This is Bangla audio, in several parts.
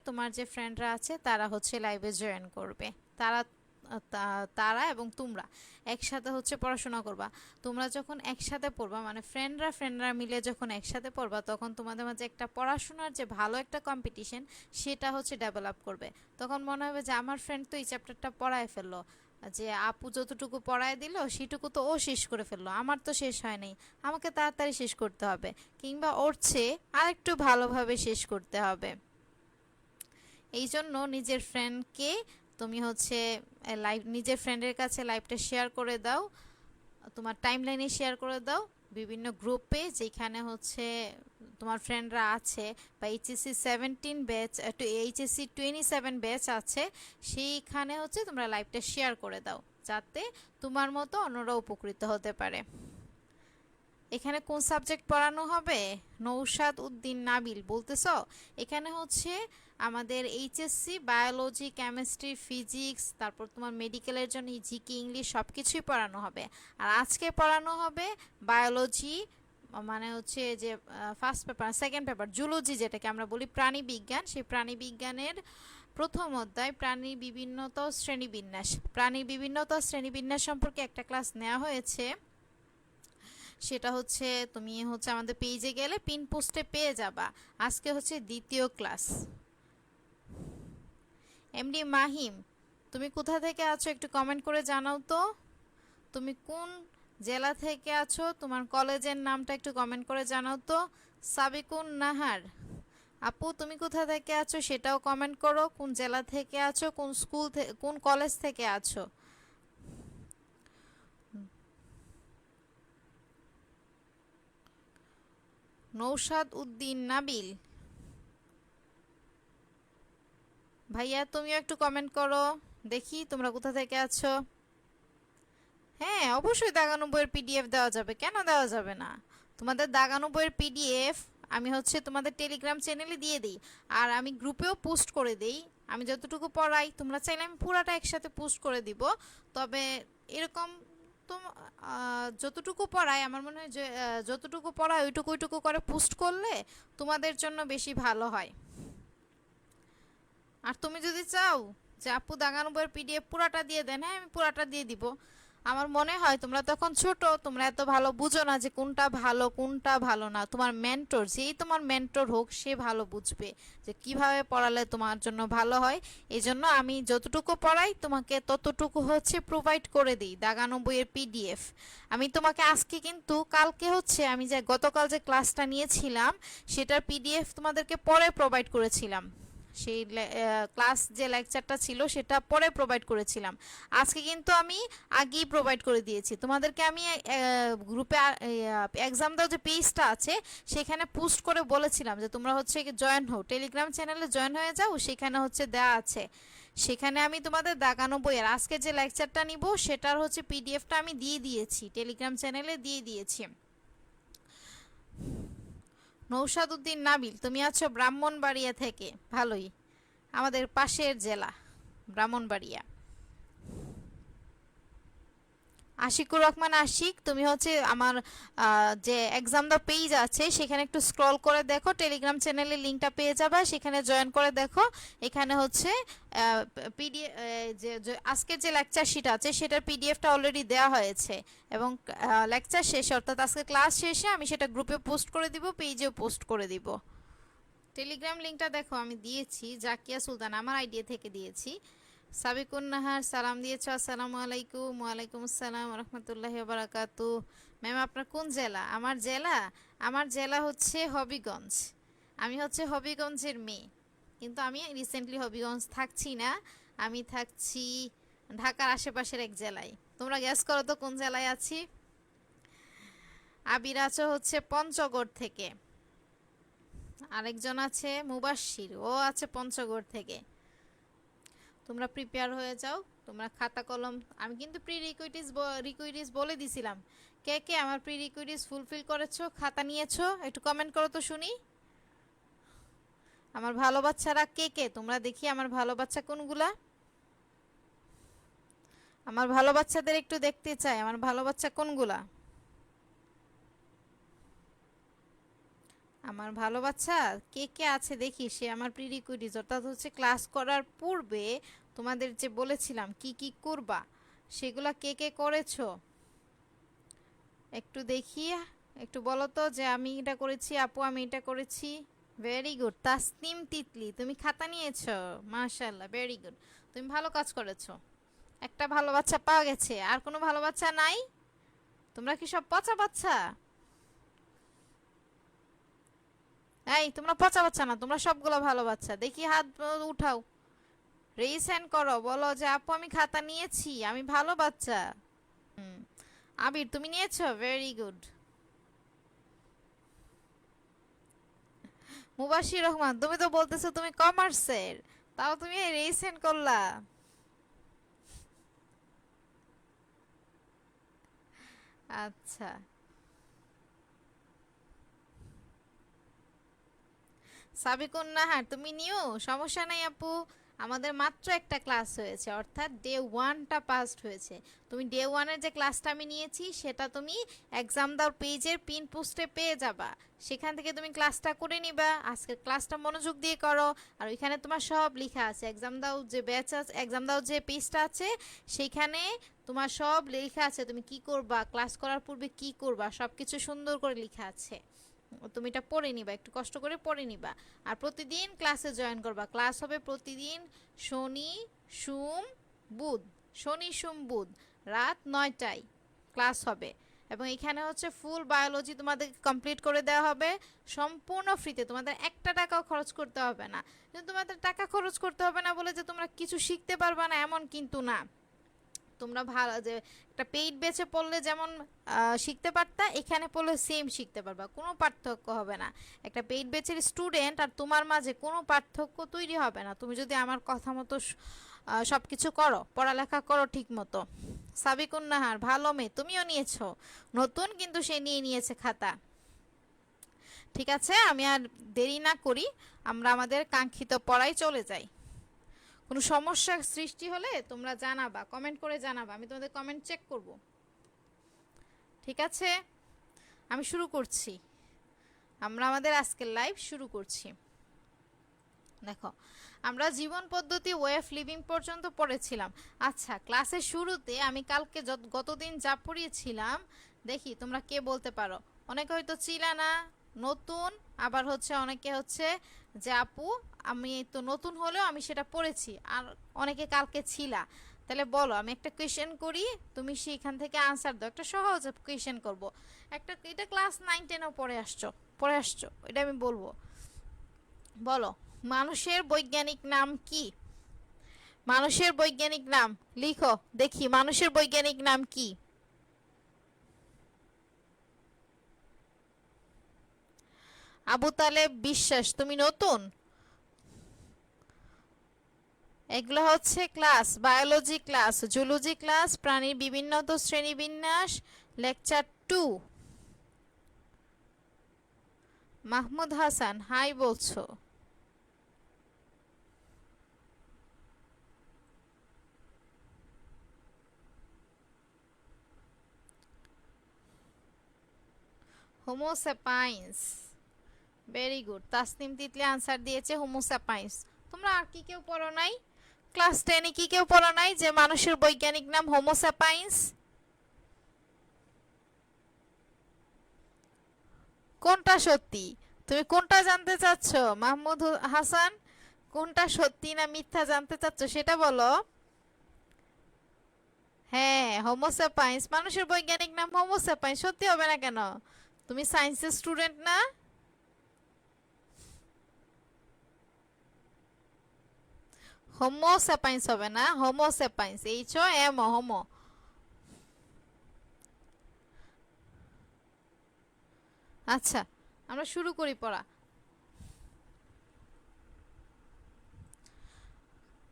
তোমার যে ফ্রেন্ডরা আছে তারা হচ্ছে লাইভে জয়েন করবে। তারা তারা এবং তোমরা একসাথে হচ্ছে পড়াশোনা করবা। তোমরা যখন একসাথে পড়বা মানে ফ্রেন্ডরা মিলে যখন একসাথে পড়বা তখন তোমাদের মাঝে একটা পড়াশোনার যে ভালো একটা কম্পিটিশন সেটা হচ্ছে ডেভেলপ করবে। তখন মনে হবে যে আমার ফ্রেন্ড তো এই চ্যাপ্টারটা পড়ায় ফেললো, যে আপু যতটুকু পড়ায় দিল সেটুকু তো ও শেষ করে ফেললো, আমার তো শেষ হয়নি, আমাকে তাড়াতাড়ি শেষ করতে হবে, কিংবা ওর চেয়ে আরেকটু ভালোভাবে শেষ করতে হবে। এই জন্য নিজের ফ্রেন্ডকে তুমি হচ্ছে লাইভ নিজের ফ্রেন্ডের কাছে লাইভটা শেয়ার করে দাও, তোমার টাইমলাইনে শেয়ার করে দাও, বিভিন্ন গ্রুপে যেখানে হচ্ছে তোমার ফ্রেন্ডরা আছে, বা এইচএসসি 17 ব্যাচ একটু এইচএসসি 27 ব্যাচ আছে, সেইখানে হচ্ছে তোমরা লাইভটা শেয়ার করে দাও যাতে তোমার মতো অন্যরা উপকৃত হতে পারে। এখানে কোন সাবজেক্ট পড়ানো হবে? নৌশাদ উদ্দিন নাবিল বলতেছো। এখানে হচ্ছে আমাদের এইচএসসি বায়োলজি, কেমিস্ট্রি, ফিজিক্স, তারপর তোমার মেডিকেলের জন্য জিকে, ইংলিশ সব কিছুই পড়ানো হবে। আর আজকে পড়ানো হবে বায়োলজি, মানে হচ্ছে যে first paper, second paper zoology, যেটাকে আমরা বলি প্রাণী বিজ্ঞান, সেই প্রাণী বিজ্ঞানের প্রথম অধ্যায় প্রাণী বিভিন্নতা ও শ্রেণীবিন্যাস। প্রাণী বিভিন্নতা ও শ্রেণীবিন্যাস সম্পর্কে একটা ক্লাস নেওয়া হয়েছে, সেটা হচ্ছে তুমি হচ্ছে আমাদের পেজে গেলে পিন পোস্টে পেয়ে যাবা। আজকে হচ্ছে দ্বিতীয় ক্লাস। এমডি মাহিম, তুমি কোথা থেকে আছো একটু কমেন্ট করে জানাও তো। তুমি কোন জেলা থেকে আছো, তোমার কলেজের নামটা একটু কমেন্ট করে জানাও তো। সাবিকুন নাহার আপু, তুমি কোথা থেকে আছো সেটাও কমেন্ট করো, কোন জেলা থেকে আছো, কোন স্কুল কোন কলেজ থেকে আছো। নৌশাদ উদ্দিন নাবিল ভাইয়া, তুমিও একটু কমেন্ট করো, দেখি তোমরা কোথা থেকে আছো। হ্যাঁ, অবশ্যই দাগানো বইয়ের পিডিএফ দেওয়া যাবে, কেন দেওয়া যাবে না। তোমাদের দাগানো বইয়ের পিডিএফ আমি হচ্ছে তোমাদের টেলিগ্রাম চ্যানেলে দিয়ে দিই, আর আমি গ্রুপেও পোস্ট করে দিই। আমি যতটুকু পড়াই তোমরা চাইলে আমি পুরাটা একসাথে পোস্ট করে দিব। তবে এরকম তো যতটুকু পড়াই আমার মনে হয় যে যতটুকু পড়াই ওইটুকু ওইটুকু করে পোস্ট করলে তোমাদের জন্য বেশি ভালো হয়। আর তুমি যদি চাও যে আপু দাগানো বইয়ের পিডিএফ পুরাটা দিয়ে দেন, হ্যাঁ আমি পুরাটা দিয়ে দিব। আমার মনে হয় তোমরা তখন ছোট, তোমরা এত ভালো বুঝো না যে কোনটা ভালো কোনটা ভালো না। তোমার মেন্টর, যেই তোমার মেন্টর হোক সে ভালো বুঝবে যে কিভাবে পড়ালে তোমার জন্য ভালো হয়। এই জন্য আমি যতটুকু পড়াই তোমাকে ততটুকু হচ্ছে প্রোভাইড করে দিই দাগানো বইয়ের পিডিএফ। আমি তোমাকে আজকে কিন্তু কালকে হচ্ছে আমি যে গতকাল যে ক্লাসটা নিয়েছিলাম সেটার পিডিএফ তোমাদেরকে পরে প্রোভাইড করেছিলাম। সেই ক্লাস যে লেকচারটা ছিল সেটা পরে প্রোভাইড করেছিলাম। আজকে কিন্তু আমি আগেই প্রোভাইড করে দিয়েছি তোমাদেরকে। আমি গ্রুপে এক্সাম দাও যে পেজটা আছে সেখানে পোস্ট করে বলেছিলাম যে তোমরা হচ্ছে জয়েন হও, টেলিগ্রাম চ্যানেলে জয়েন হয়ে যাও, সেখানে হচ্ছে দেওয়া আছে। সেখানে আমি তোমাদের দাগানো বইয়ের আজকে যে লেকচারটা নিব সেটার হচ্ছে পিডিএফটা আমি দিয়ে দিয়েছি, টেলিগ্রাম চ্যানেলে দিয়ে দিয়েছি। নৌশাদ উদ্দিন নাবিল, তুমি আছো ব্রাহ্মণবাড়িয়া থেকে, ভালোই, আমাদের পাশের জেলা ব্রাহ্মণবাড়িয়া। আশিকুর রহমান আশিক, তুমি হচ্ছে আমার যে এক্সাম দা পেজ আছে সেখানে একটু স্ক্রল করে দেখো, টেলিগ্রাম চ্যানেলের লিঙ্কটা পেয়ে যাবে, সেখানে জয়েন করে দেখো। এখানে হচ্ছে পিডিএফ যে আজকের যে লেকচার শিট আছে সেটার পিডিএফটা অলরেডি দেওয়া হয়েছে, এবং লেকচার শেষে অর্থাৎ আজকে ক্লাস শেষে আমি সেটা গ্রুপে পোস্ট করে দিব, পেজেও পোস্ট করে দিব। টেলিগ্রাম লিঙ্কটা দেখো আমি দিয়েছি, জাকিয়া সুলতান আমার আইডিয়া থেকে দিয়েছি। সাবিকুন নাহার সালাম দিয়েছ, আসসালামু আলাইকুম। ওয়ালাইকুম আসসালাম রহমতুল্লাহি বারাকাতু। ম্যাম আপনার কোন জেলা? আমার জেলা হচ্ছে হবিগঞ্জ। আমি হচ্ছে হবিগঞ্জের মেয়ে, কিন্তু আমি রিসেন্টলি হবিগঞ্জ থাকছি না, আমি থাকছি ঢাকার আশেপাশের এক জেলায়। তোমরা গ্যাস করো তো কোন জেলায় আছি। আবির আছো হচ্ছে পঞ্চগড় থেকে, আরেকজন আছে মুবাশশির, ও আছে পঞ্চগড় থেকে। তোমরা প্রিপেয়ার হয়ে যাও, তোমরা খাতা কলম, আমি কিন্তু প্রি রিকুইটিস বলে দিছিলাম। কে কে আমার প্রি রিকুইটিস ফুলফিল করেছো, খাতা নিয়েছো, একটু কমেন্ট করো তো শুনি। আমার ভালো বাচ্চারা কে কে, তোমরা দেখি আমার ভালো বাচ্চা কোনগুলা। আমার ভালো বাচ্চাদের একটু দেখতে চাই, আমার ভালো বাচ্চা কোনগুলা। আমার ভালো বাচ্চা কে কে আছে দেখি, সে আমার প্রিরিকুইটিজ অর্থাৎ হচ্ছে ক্লাস করার পূর্বে তোমাদের যে বলেছিলাম কি কি করবা সেগুলা কে কে করেছো একটু দেখি। একটু বলো তো যে আমি এটা করেছি, আপু আমি এটা করেছি। ভেরি গুড তাসনিম তিতলি, তুমি খাতা নিয়েছো, মাশাআল্লাহ ভেরি গুড। তুমি ভালো কাজ করেছো, একটা ভালো বাচ্চা পাওয়া গেছে। আর কোনো ভালো বাচ্চা নাই? তোমরা কি সব পচা বাচ্চা? এই তোমরা পচা বাচ্চা না, তোমরা সবগুলো ভালো বাচ্চা। দেখি হাত উঠাও, রেইজ হ্যান্ড করো, বলো যে আপু আমি খাতা নিয়েছি, আমি ভালো বাচ্চা। হুম, আবির তুমি নিয়েছো, ভেরি গুড। মুবাশির রহমান তুমি তো বলতেছো তুমি কমার্সের, তাও তুমি রেইজ হ্যান্ড করলা। আচ্ছা, সাবিকুন নাহার তুমি নিও, সমস্যা নাই আপু। আমাদের মাত্র একটা ক্লাস হয়েছে, অর্থাৎ ডে ওয়ানটা পাস্ট হয়েছে। তুমি ডে ওয়ানের যে ক্লাসটা আমি নিয়েছি সেটা তুমি এক্সাম দাও পেজের পিন পোস্টে পেয়ে যাবা। সেখান থেকে তুমি ক্লাসটা করে নিবা, আজকের ক্লাসটা মনোযোগ দিয়ে করো। আর ওইখানে তোমার সব লেখা আছে, এক্সাম দাও যে ব্যাচ আছে, এক্সাম দাও যে পেজটা আছে সেইখানে তোমার সব লেখা আছে, তুমি কি করবা, ক্লাস করার পূর্বে কি করবা, সব কিছু সুন্দর করে লেখা আছে। তুমি এটা পড়ে নিবা, একটু কষ্ট করে পড়ে নিবা। আর প্রতিদিন ক্লাসে জয়েন করবা, ক্লাস হবে প্রতিদিন শনি সোম বুধ, শনি সোম বুধ রাত 9টায় ক্লাস হবে। এবং এখানে হচ্ছে ফুল বায়োলজি তোমাদের কমপ্লিট করে দেওয়া হবে সম্পূর্ণ ফ্রিতে, তোমাদের একটা টাকাও খরচ করতে হবে না। কিন্তু তোমাদের টাকা খরচ করতে হবে না বলে যে তোমরা কিছু শিখতে পারবা না এমন কিন্তু না। তোমরা ভালো যে একটা পেইড বেচে পড়লে যেমন শিখতে পারতা, এখানে পড়লে সেম শিখতে পারবা, কোনো পার্থক্য হবে না। একটা পেইড বেচের স্টুডেন্ট আর তোমার মাঝে কোনো পার্থক্য তৈরি হবে না, তুমি যদি আমার কথা মতো সব কিছু করো, পড়ালেখা করো ঠিক মতো। সাবিকুন নাহার ভালো মেয়ে, তুমিও নিয়েছো নতুন, কিন্তু সে নিয়ে নিয়েছে খাতা। ঠিক আছে, আমি আর দেরি না করি, আমরা আমাদের কাঙ্ক্ষিত পড়ায় চলে যাই। কোনো সমস্যা সৃষ্টি হলে তোমরা জানাবা, কমেন্ট করে জানাবা, আমি তোমাদের কমেন্ট চেক করব। ঠিক আছে, আমি শুরু করছি, আমরা আমাদের আজকের লাইভ শুরু করছি। দেখো, আমরা জীবন পদ্ধতি ওয়ে অফ লিভিং পর্যন্ত পড়েছিলাম। আচ্ছা, ক্লাসের শুরুতে আমি কালকে গতদিন যা পড়িয়েছিলাম দেখি তোমরা কে বলতে পারো। অনেকে হয়তো চিলা না, নতুন, আবার হচ্ছে অনেকে হচ্ছে যে আপু আমি তো নতুন হলেও আমি সেটা পড়েছি, আর অনেকে কালকে ছিলা। তাহলে বলো, আমি একটা কোয়েশ্চেন করি, তুমি সেখান থেকে আনসার দাও, একটা সহজ কোয়েশ্চেন করব। একটা, এটা ক্লাস 9-10ও পড়ে আসছো, এটা আমি বলবো। বলো, মানুষের বৈজ্ঞানিক নাম কি? মানুষের বৈজ্ঞানিক নাম লিখো দেখি, মানুষের বৈজ্ঞানিক নাম কি? আবু তালেব বিশ্বাস, তুমি নতুন? এগুলো হচ্ছে class biology class, zoology class, প্রাণীর বিভিন্ন তো শ্রেণীবিন্যাস, লেকচার 2। মাহমুদ হাসান হাই বলছো? Homo sapiens, very good. Tasnim Titli answer দিয়েছে হোমোস্যাপাইন্স। তোমরা আর কি কেউ পড়ো নাই? ক্লাস 10-এ কি কেউ পড়ো নাই যে মানুষের বৈজ্ঞানিক নাম হোমোস্যাপাইন্স? কোনটা সত্যি? তুমি কোনটা জানতে চাচ্ছ মাহমুদ হাসান? কোনটা সত্যি না মিথ্যা জানতে চাচ্ছ সেটা বলো। হ্যাঁ, হোমোস্যাপাইন্স, মানুষের বৈজ্ঞানিক নাম হোমোস্যাপাইন্স। সত্যি হবে না কেন? তুমি সায়েন্সের স্টুডেন্ট না? হোমোস্যাপাইন্স হবে না, homo sapiens, H O M O, homo. আচ্ছা, আমরা শুরু করি পড়া।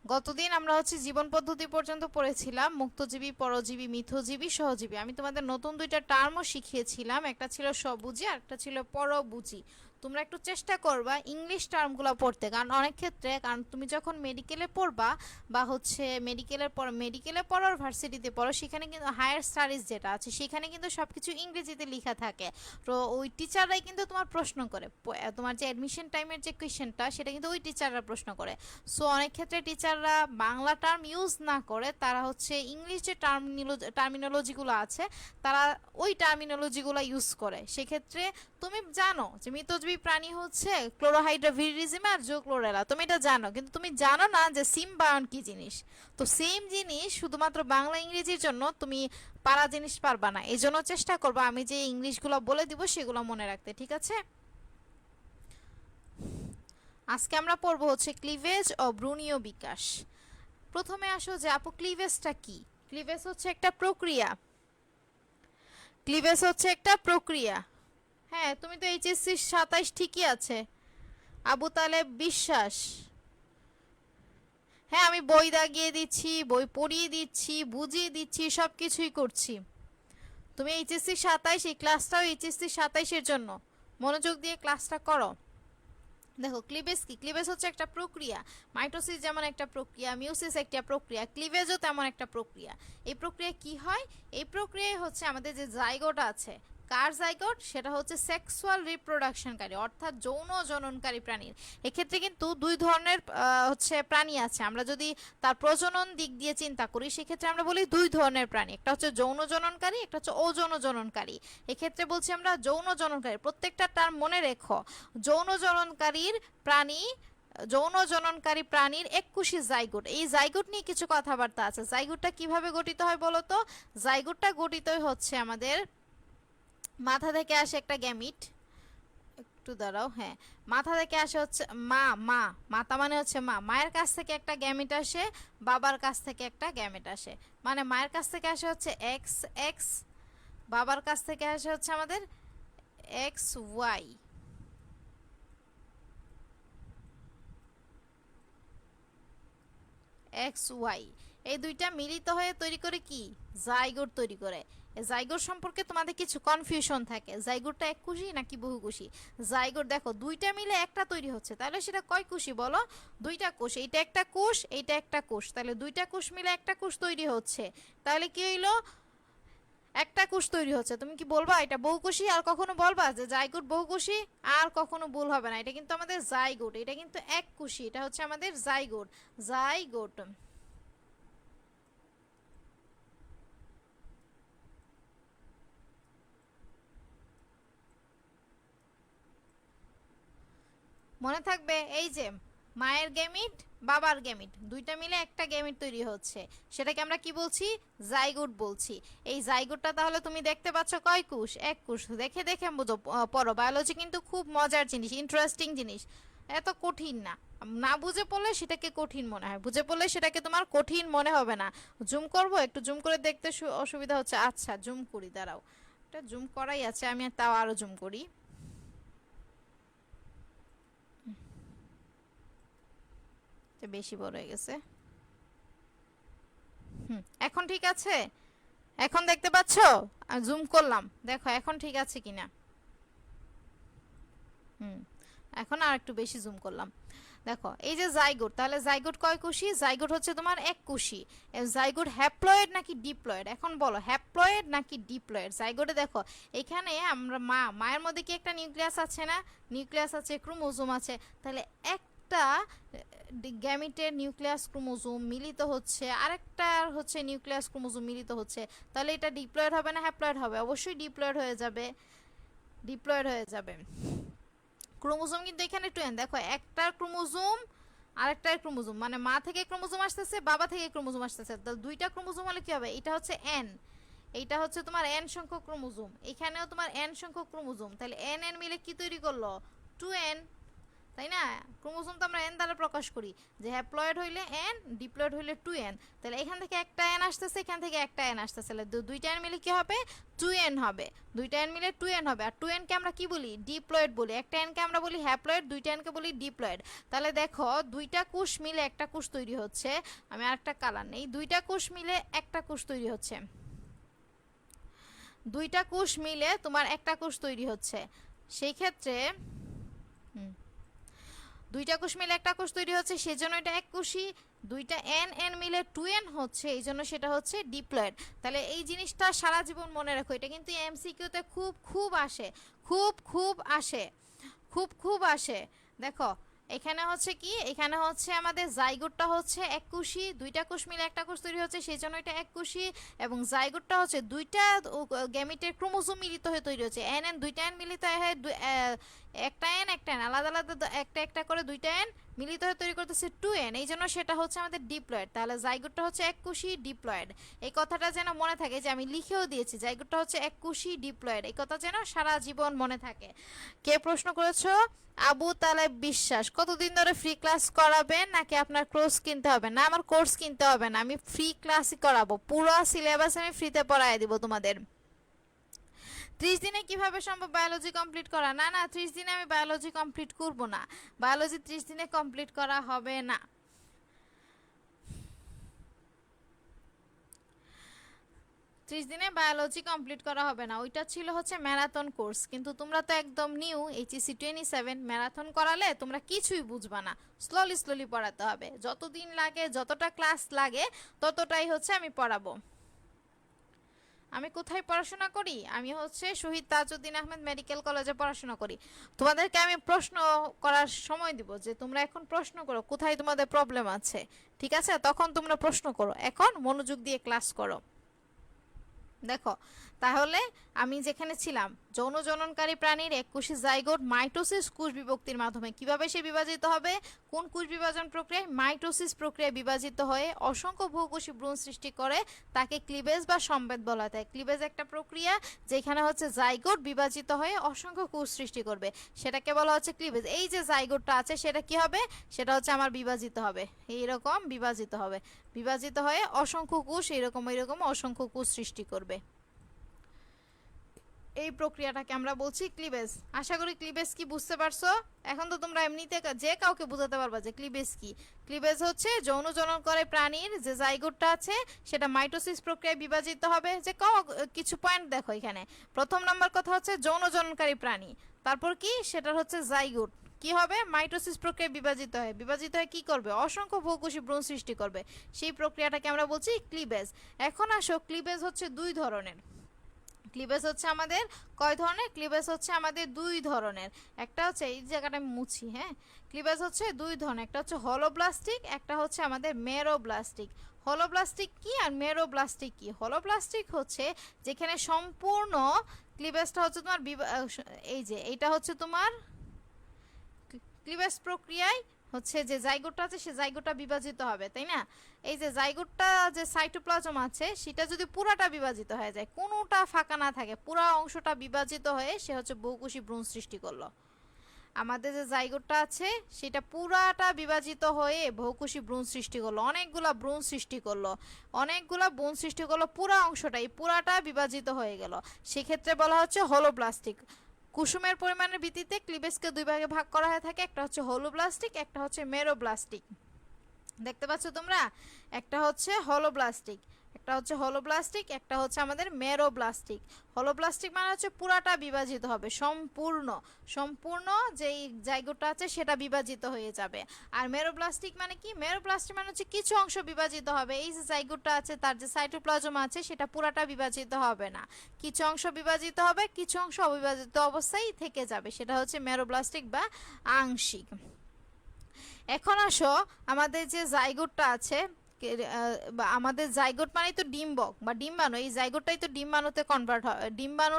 গতদিন আমরা হচ্ছে জীবন পদ্ধতি পর্যন্ত পড়েছিলাম, মুক্তজীবী, পরজীবী, মিথজীবী, সহজীবী। আমি তোমাদের নতুন দুইটা টার্মও শিখিয়েছিলাম, একটা ছিল স্ববুঝি আর একটা ছিল পরবুঝি। তোমরা একটু চেষ্টা করবা ইংলিশ টার্মগুলো পড়তে, কারণ অনেক ক্ষেত্রে, কারণ তুমি যখন মেডিকেলে পড়বা বা হচ্ছে মেডিকেলে পড়ো আর ভার্সিটিতে পড়ো, সেখানে কিন্তু হায়ার স্টাডিজ যেটা আছে সেখানে কিন্তু সব কিছু ইংরেজিতে লেখা থাকে। তো ওই টিচাররাই কিন্তু তোমার প্রশ্ন করে, তোমার যে অ্যাডমিশন টাইমের যে কোয়েশ্চেনটা সেটা কিন্তু ওই টিচাররা প্রশ্ন করে। সো অনেক ক্ষেত্রে টিচাররা বাংলা টার্ম ইউজ না করে তারা হচ্ছে ইংলিশ যে টার্মিনোলজিগুলো আছে তারা ওই টার্মিনোলজিগুলো ইউজ করে। সেক্ষেত্রে তুমি জানো যে মৃতজীবী প্রাণী হচ্ছে ক্লোরোহাইড্রোভিরিজিম আর জোক্লোরেলা, তুমি এটা জানো, কিন্তু তুমি জানো না যে সিম্বায়ন কি জিনিস। তো সেম জিনিস শুধুমাত্র বাংলা ইংরেজির জন্য তুমি পারা জিনিস পারবা না, এই জন্য চেষ্টা করবো আমি যে ইংলিশগুলো বলে দিব সেগুলো মনে রাখতে, ঠিক আছে? আজকে আমরা পড়বো হচ্ছে ক্লিভেজ ও ভ্রূণীয় বিকাশ। প্রথমে আসো যে আপু ক্লিভেজটা কি। ক্লিভেজ হচ্ছে একটা প্রক্রিয়া। ক্লিভেজ হচ্ছে একটা প্রক্রিয়া। হ্যাঁ, তুমি তো এইচএসসি 27 ঠিকই আছে। আবু তালেব বিশ্বাস। হ্যাঁ, আমি বই দাগিয়ে দিচ্ছি, বই পড়িয়ে দিচ্ছি, বুঝিয়ে দিচ্ছি, সব কিছুই করছি। তুমি এইচএসসি 27, এই ক্লাসটাও এইচএসসি 27-এর জন্য মনোযোগ দিয়ে ক্লাসটা করো। দেখো ক্লিভেজ কি, ক্লিভেজ হচ্ছে একটা প্রক্রিয়া। মাইটোসিস যেমন একটা প্রক্রিয়া, মিউসিস একটা প্রক্রিয়া, ক্লিভেজও তেমন একটা প্রক্রিয়া। এই প্রক্রিয়া কি হয়? এই প্রক্রিয়ায় হচ্ছে আমাদের যে জাইগোট আছে, কার জাইগোট? সেটা হচ্ছে সেক্সুয়াল রিপ্রোডাকশনকারী অর্থাৎ যৌন জননকারী প্রাণীর। এক্ষেত্রে কিন্তু দুই ধরনের হচ্ছে প্রাণী আছে। আমরা যদি তার প্রজনন দিক দিয়ে চিন্তা করি সেক্ষেত্রে আমরা বলি দুই ধরনের প্রাণী, একটা হচ্ছে যৌন জননকারী, একটা হচ্ছে অযৌন জননকারী। এক্ষেত্রে বলছি আমরা যৌন জননকারী, প্রত্যেকটা টার্ম মনে রেখো। যৌন জননকারীর প্রাণী, যৌন জননকারী প্রাণীর এককুশি জাইগোট, এই জাইগোট নিয়ে কিছু কথাবার্তা আছে। জাইগোটটা কিভাবে গঠিত হয় বলো তো? জাইগোটটা গঠিত হচ্ছে আমাদের মাথা থেকে আসে একটা গ্যামিট, একটু দাঁড়াও, হ্যাঁ, মাথা থেকে আসে হচ্ছে মাতা মানে হচ্ছে মা, মায়ের কাছ থেকে একটা গ্যামিট আসে, বাবার কাছ থেকে একটা গ্যামিট আসে। মানে মায়ের কাছ থেকে আসে হচ্ছে এক্স এক্স, বাবার কাছ থেকে আসে হচ্ছে আমাদের এক্স ওয়াই। এক্স ওয়াই এই দুইটা মিলিত হয়ে তৈরি করে কি? জাইগোট তৈরি করে। এই জাইগোট সম্পর্কে তোমাদের কিছু কনফিউশন থাকে, জাইগোটটা এককুশি নাকি বহুকুশি। জাইগোট দেখো দুইটা মিলে একটা তৈরি হচ্ছে, তাহলে সেটা কয় কোষী বলো? দুইটা কোষ, এইটা একটা কোষ, এইটা একটা কোষ, তাহলে দুইটা কোষ মিলে একটা কোষ তৈরি হচ্ছে। তাহলে কি হইলো? একটা কোষ তৈরি হচ্ছে। তুমি কি বলবা এটা বহুকোষী? আর কখনো বলবা যে জাইগোট বহুকোষী? আর কখনো ভুল হবে না, এটা কিন্তু আমাদের জাইগোট, এটা কিন্তু এক কোষী, এটা হচ্ছে আমাদের জাইগোট। জাইগোট মনে থাকবে, এই যে মায়ের গ্যামিট, বাবার গ্যামিট, দুইটা মিলে একটা গ্যামিট তৈরি হচ্ছে, সেটাকে আমরা কি বলছি? জাইগোট বলছি। এই জাইগোটটা তাহলে তুমি দেখতে পাচ্ছ কয় কোষ? এক কোষ। দেখে দেখে বুঝো, পড়ো, বায়োলজি কিন্তু খুব মজার জিনিস, ইন্টারেস্টিং জিনিস, এত কঠিন না। না বুঝে পড়লে সেটাকে কঠিন মনে হয়, বুঝে পড়লে সেটাকে তোমার কঠিন মনে হবে না। জুম করব, একটু জুম করে দেখতে অসুবিধা হচ্ছে, আচ্ছা জুম করি, দাঁড়াও, এটা জুম করাই আছে, আমি তাও আরো জুম করি। বেশি বড় হয়ে গেছে। এখন ঠিক আছে? এখন দেখতে পাচ্ছো? জুম করলাম, দেখো এখন ঠিক আছে কিনা। হুম, এখন আর একটু বেশি জুম করলাম। দেখো এই যে জাইগোট, তাহলে জাইগোট কয় কোষী? জাইগোট হচ্ছে তোমার এক কোষী। জাইগোট হ্যাপ্লয়েড নাকি ডিপ্লয়েড? এখন বলো হ্যাপ্লয়েড নাকি ডিপ্লয়েড? জাইগোটে দেখো এখানে আমরা মায়ের মধ্যে কি একটা নিউক্লিয়াস আছে না? নিউক্লিয়াস আছে, ক্রোমোজোম আছে, তাহলে একটা গ্যামিটের নিউক্লিয়াস ক্রোমোজোম মিলিত হচ্ছে আরেকটা হচ্ছে নিউক্লিয়াস ক্রোমোজোম মিলিত হচ্ছে, তাহলে এটা ডিপ্লয়েড হবে না হ্যাপ্লয়েড হবে? অবশ্যই ডিপ্লয়েড হয়ে যাবে, ডিপ্লয়েড হয়ে যাবে। ক্রোমোজোম কিন্তু এখানে টু এন, দেখো একটা ক্রোমোজোম আরেকটা ক্রোমোজোম, মানে মা থেকে ক্রোমোজোম আসতেছে, বাবা থেকে ক্রোমোজোম আসতেছে, তাহলে দুইটা ক্রোমোজোম হলে কি হবে? এটা হচ্ছে এন, এইটা হচ্ছে তোমার এন সংখ্যক ক্রোমোজোম, এখানেও তোমার এন সংখ্যক ক্রোমোজোম, তাহলে এন এন মিলে কি তৈরি করলো? টু এন, তাই না? ক্রোমোজোম তো আমরা এন দ্বারা প্রকাশ করি, যে হ্যাপ্লয়েড হইলে এন, ডিপ্লয়েড হইলে টু এন, তাহলে এখান থেকে একটা এন আসতেছে, এখান থেকে একটা এন আসতেছে, তাহলে দুইটা এন মিলে কি হবে? টু এন হবে। দুইটা এন মিলে টু এন হবে, আর টু এনকে আমরা কি বলি? ডিপ্লয়েড বলি। একটা এনকে আমরা বলি হ্যাপ্লয়েড, দুইটা এনকে বলি ডিপ্লয়েড। তাহলে দেখো দুইটা কোষ মিলে একটা কোষ তৈরি হচ্ছে, আমি আরেকটা কালার নেই, দুইটা কোষ মিলে একটা কোষ তৈরি হচ্ছে, দুইটা কোষ মিলে তোমার একটা কোষ তৈরি হচ্ছে। সেই ক্ষেত্রে দুইটা কোষ মিলে একটা কোষ তৈরি হচ্ছে, সেজন্য এটা এক কোষী। দুইটা এন এন মিলে 2n হচ্ছে, এই জন্য সেটা হচ্ছে ডিপ্লয়েড। তাহলে এই জিনিসটা সারা জীবন মনে রাখো, এটা কিন্তু এমসিকিউতে খুব খুব আসে, খুব খুব আসে, খুব খুব আসে। দেখো এখানে হচ্ছে কি, এখানে হচ্ছে আমাদের জাইগোটটা হচ্ছে এক কোষী, দুইটা কোষ মিলে একটা কোষ তৈরি হচ্ছে, সেই জন্য এটা এক কোষী। এবং জাইগোটটা হচ্ছে দুইটা গ্যামিটের ক্রোমোজোম মিলিত হয়ে তৈরি হচ্ছে, এন এন দুইটা এন মিলিত হয়ে একটা এন একটা এন আলাদা আলাদা একটা একটা করে দুইটা এন মিলিত হয়ে তৈরি করতেছে 2n, এই জন্য সেটা হচ্ছে আমাদের ডিপ্লয়েড। তাহলে জাইগোটটা হচ্ছে এক কোষী ডিপ্লয়েড, এই কথাটা যেন মনে থাকে, যে আমি লিখেও দিয়েছি জাইগোটটা হচ্ছে এক কোষী ডিপ্লয়েড, এই কথা যেন সারা জীবন মনে থাকে। কে প্রশ্ন করেছো? আবু তালেব বিশ্বাস। কতদিন ধরে ফ্রি ক্লাস করাবেন নাকি আপনার কোর্স কিনতে হবে? না, আমার কোর্স কিনতে হবে না, আমি ফ্রি ক্লাসই করাবো, পুরো সিলেবাস আমি ফ্রিতে পড়ায় দিব তোমাদের। 30 দিনে কিভাবে সম্ভব বায়োলজি কমপ্লিট করা? না না, 30 দিনে আমি বায়োলজি কমপ্লিট করব না, বায়োলজি 30 দিনে কমপ্লিট করা হবে না। 30 দিনে বায়োলজি কমপ্লিট করা হবে না, ওইটা ছিল হচ্ছে ম্যারাথন কোর্স। কিন্তু তোমরা তো একদম নিউ এইচএসসি 27, ম্যারাথন করালে তোমরা কিছুই বুঝবা না, স্লোলি স্লোলি পড়াতে হবে, যতদিন লাগে যতটা ক্লাস লাগে ততটাই হচ্ছে আমি পড়াবো। আমি কোথায় পড়াশোনা করি? আমি হচ্ছে শহীদ তাজউদ্দিন আহমেদ মেডিকেল কলেজে পড়াশোনা করি। তোমাদেরকে আমি প্রশ্ন করার সময় দিব, যে তোমরা এখন প্রশ্ন করো কোথায় তোমাদের প্রবলেম আছে, ঠিক আছে? তখন তোমরা প্রশ্ন করো, এখন মনোযোগ দিয়ে ক্লাস করো। দেখো তাহলে আমি যেখানে ছিলাম, যৌন জননকারী প্রাণীর এককোষী জাইগোট মাইটোসিস কোষ বিভক্তির মাধ্যমে কিভাবে সে বিভাজিত হবে? কোন কোষ বিভাজন প্রক্রিয়ায়? মাইটোসিস প্রক্রিয়ায় বিভাজিত হয়ে অসংখ্য বহুকোষী ভ্রূণ সৃষ্টি করে, তাকে ক্লিভেজ বা সম্ভেদ বলা হয়। ক্লিভেজ একটা প্রক্রিয়া যেখানে হচ্ছে জাইগোট বিভাজিত হয়ে অসংখ্য কোষ সৃষ্টি করবে, সেটাকে বলা হচ্ছে ক্লিভেজ। এই যে জাইগোটটা আছে সেটা কি হবে? সেটা হচ্ছে আমার বিভাজিত হবে, এইরকম বিভাজিত হবে, বিভাজিত হয়ে অসংখ্য কোষ এরকম এরকম অসংখ্য কোষ সৃষ্টি করবে। এই প্রক্রিয়াটাকে আমরা বলছি ক্লিভেজ। আশা করি ক্লিভেজ কি বুঝতে পারছো। এখন তো তোমরা এমনিতে যে কাউকে বোঝাতে পারবা যে ক্লিভেজ কি। ক্লিভেজ হচ্ছে যৌন জনন করে প্রাণীর যে জাইগোটটা আছে সেটা মাইটোসিস প্রক্রিয়ায় বিভাজিত হবে। যে কিছু পয়েন্ট দেখো এখানে। প্রথম নাম্বার কথা হচ্ছে যৌন জননকারী প্রাণী, তারপর কি সেটার হচ্ছে জাইগোট কি হবে? মাইটোসিস প্রক্রিয়ায় বিভাজিত হয়, বিভাজিত হয়ে কি করবে? অসংখ্য বহুকোষী ভ্রূণ সৃষ্টি করবে, সেই প্রক্রিয়াটাকে আমরা বলছি ক্লিভেজ। এখন আসো, ক্লিভেজ হচ্ছে দুই ধরনের। ক্লিভেজ হচ্ছে আমাদের কয় ধরনের? ক্লিভেজ হচ্ছে আমাদের দুই ধরনের। একটা হচ্ছে এই জায়গাটা আমি মুছি, হ্যাঁ। ক্লিভেজ হচ্ছে দুই ধরনের, একটা হচ্ছে হলোব্লাস্টিক, একটা হচ্ছে আমাদের মেরোব্লাস্টিক। হলোব্লাস্টিক কি আর মেরোব্লাস্টিক কি? হলোব্লাস্টিক হচ্ছে যেখানে সম্পূর্ণ ক্লিভেজটা হচ্ছে তোমার এই যে এইটা হচ্ছে তোমার ক্লিভেজ প্রক্রিয়ায় হচ্ছে যে জাইগোটটা আছে সে জাইগোটটা বিভাজিত হবে, তাই না? এই যে জাইগোটটা যে সাইটোপ্লাজম আছে সেটা যদি পুরাটা বিভাজিত হয়ে যায়, কোনোটা ফাঁকা না থাকে, পুরা অংশটা বিভাজিত হয়ে সে হচ্ছে বহুকোষী ভ্রূণ সৃষ্টি করলো। আমাদের যে জাইগোটটা আছে সেটা পুরাটা বিভাজিত হয়ে বহুকোষী ভ্রূণ সৃষ্টি করলো, অনেকগুলা ভ্রূণ সৃষ্টি করলো, অনেকগুলা ভ্রূণ সৃষ্টি করলো, পুরা অংশটা এই পুরাটা বিভাজিত হয়ে গেল, সেক্ষেত্রে বলা হচ্ছে হলোব্লাস্টিক। কুসুমের পরিমাণের ভিত্তিতে ক্লিভেজকে দুই ভাগে ভাগ করা হয়ে থাকে, একটা হচ্ছে হলোব্লাস্টিক, একটা হচ্ছে মেরোব্লাস্টিক। দেখতে পাচ্ছ তোমরা? একটা হচ্ছে হলোব্লাস্টিক, একটা হচ্ছে হলোব্লাস্টিক, একটা হচ্ছে আমাদের মেরোব্লাস্টিক। হলোব্লাস্টিক মানে হচ্ছে পুরাটা বিভাজিত হবে, সম্পূর্ণ সম্পূর্ণ যেই জায়গাটা আছে সেটা বিভাজিত হয়ে যাবে। আর মেরোব্লাস্টিক মানে কি? মেরোব্লাস্টিক মানে হচ্ছে কিছু অংশ বিভাজিত হবে, এই যে জায়গাটা আছে তার যে সাইটোপ্লাজম আছে সেটা পুরাটা বিভাজিত হবে না, কিছু অংশ বিভাজিত হবে, কিছু অংশ অবিভাজিত অবস্থায় থেকে যাবে, সেটা হচ্ছে মেরোব্লাস্টিক বা আংশিক। এখন আসো, আমাদের যে জাইগোটটা আছে আমাদের জাইগোট মানে তো ডিম্বক বা ডিম্বাণু, এই জাইগোটটাই তো ডিম্বাণুতে কনভার্ট হয়, ডিম্বাণু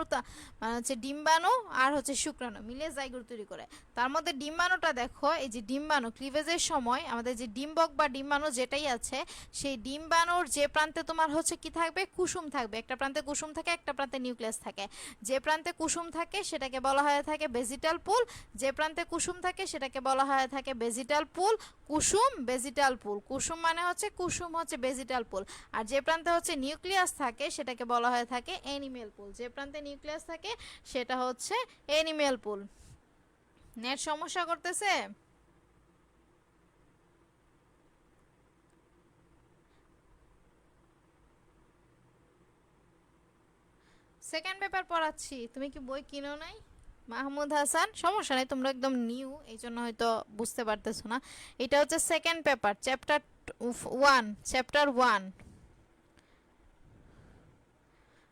মানে হচ্ছে ডিম্বাণু আর হচ্ছে শুক্রাণু মিলে জাইগোট তৈরি করে। তার মধ্যে ডিম্বাণুটা দেখো, এই যে ডিম্বাণু ক্লিভেজের সময় আমাদের যে ডিম্বক বা ডিম্বাণু যেটাই আছে সেই ডিম্বাণুর যে প্রান্তে তোমার হচ্ছে কি থাকবে? কুসুম থাকবে, একটা প্রান্তে কুসুম থাকে, একটা প্রান্তে নিউক্লিয়াস থাকে। যে প্রান্তে কুসুম থাকে সেটাকে বলা হয়ে থাকে বেজিটাল পুল, যে প্রান্তে কুসুম থাকে সেটাকে বলা হয়ে থাকে বেজিটাল পুল। কুসুম বেজিটাল পুল, কুসুম মানে হচ্ছে কুসুম হচ্ছে বেজিটাল পুল। আর যে প্রান্তে হচ্ছে নিউক্লিয়াস থাকে সেটাকে বলা হয়ে থাকে অ্যানিমেল পুল, যে প্রান্তে নিউক্লিয়াস থাকে সেটা হচ্ছে অ্যানিমেল পুল। নেট সমস্যা করতেছে? সেকেন্ড পেপার পড়াচ্ছি, তুমি কি বই কিনো নাই? মাহমুদ হাসান, সমস্যা নেই, তোমরা একদম নিউ এই জন্য হয়তো বুঝতে পারতেছো না। এটা হচ্ছে second paper, chapter 1, chapter 1।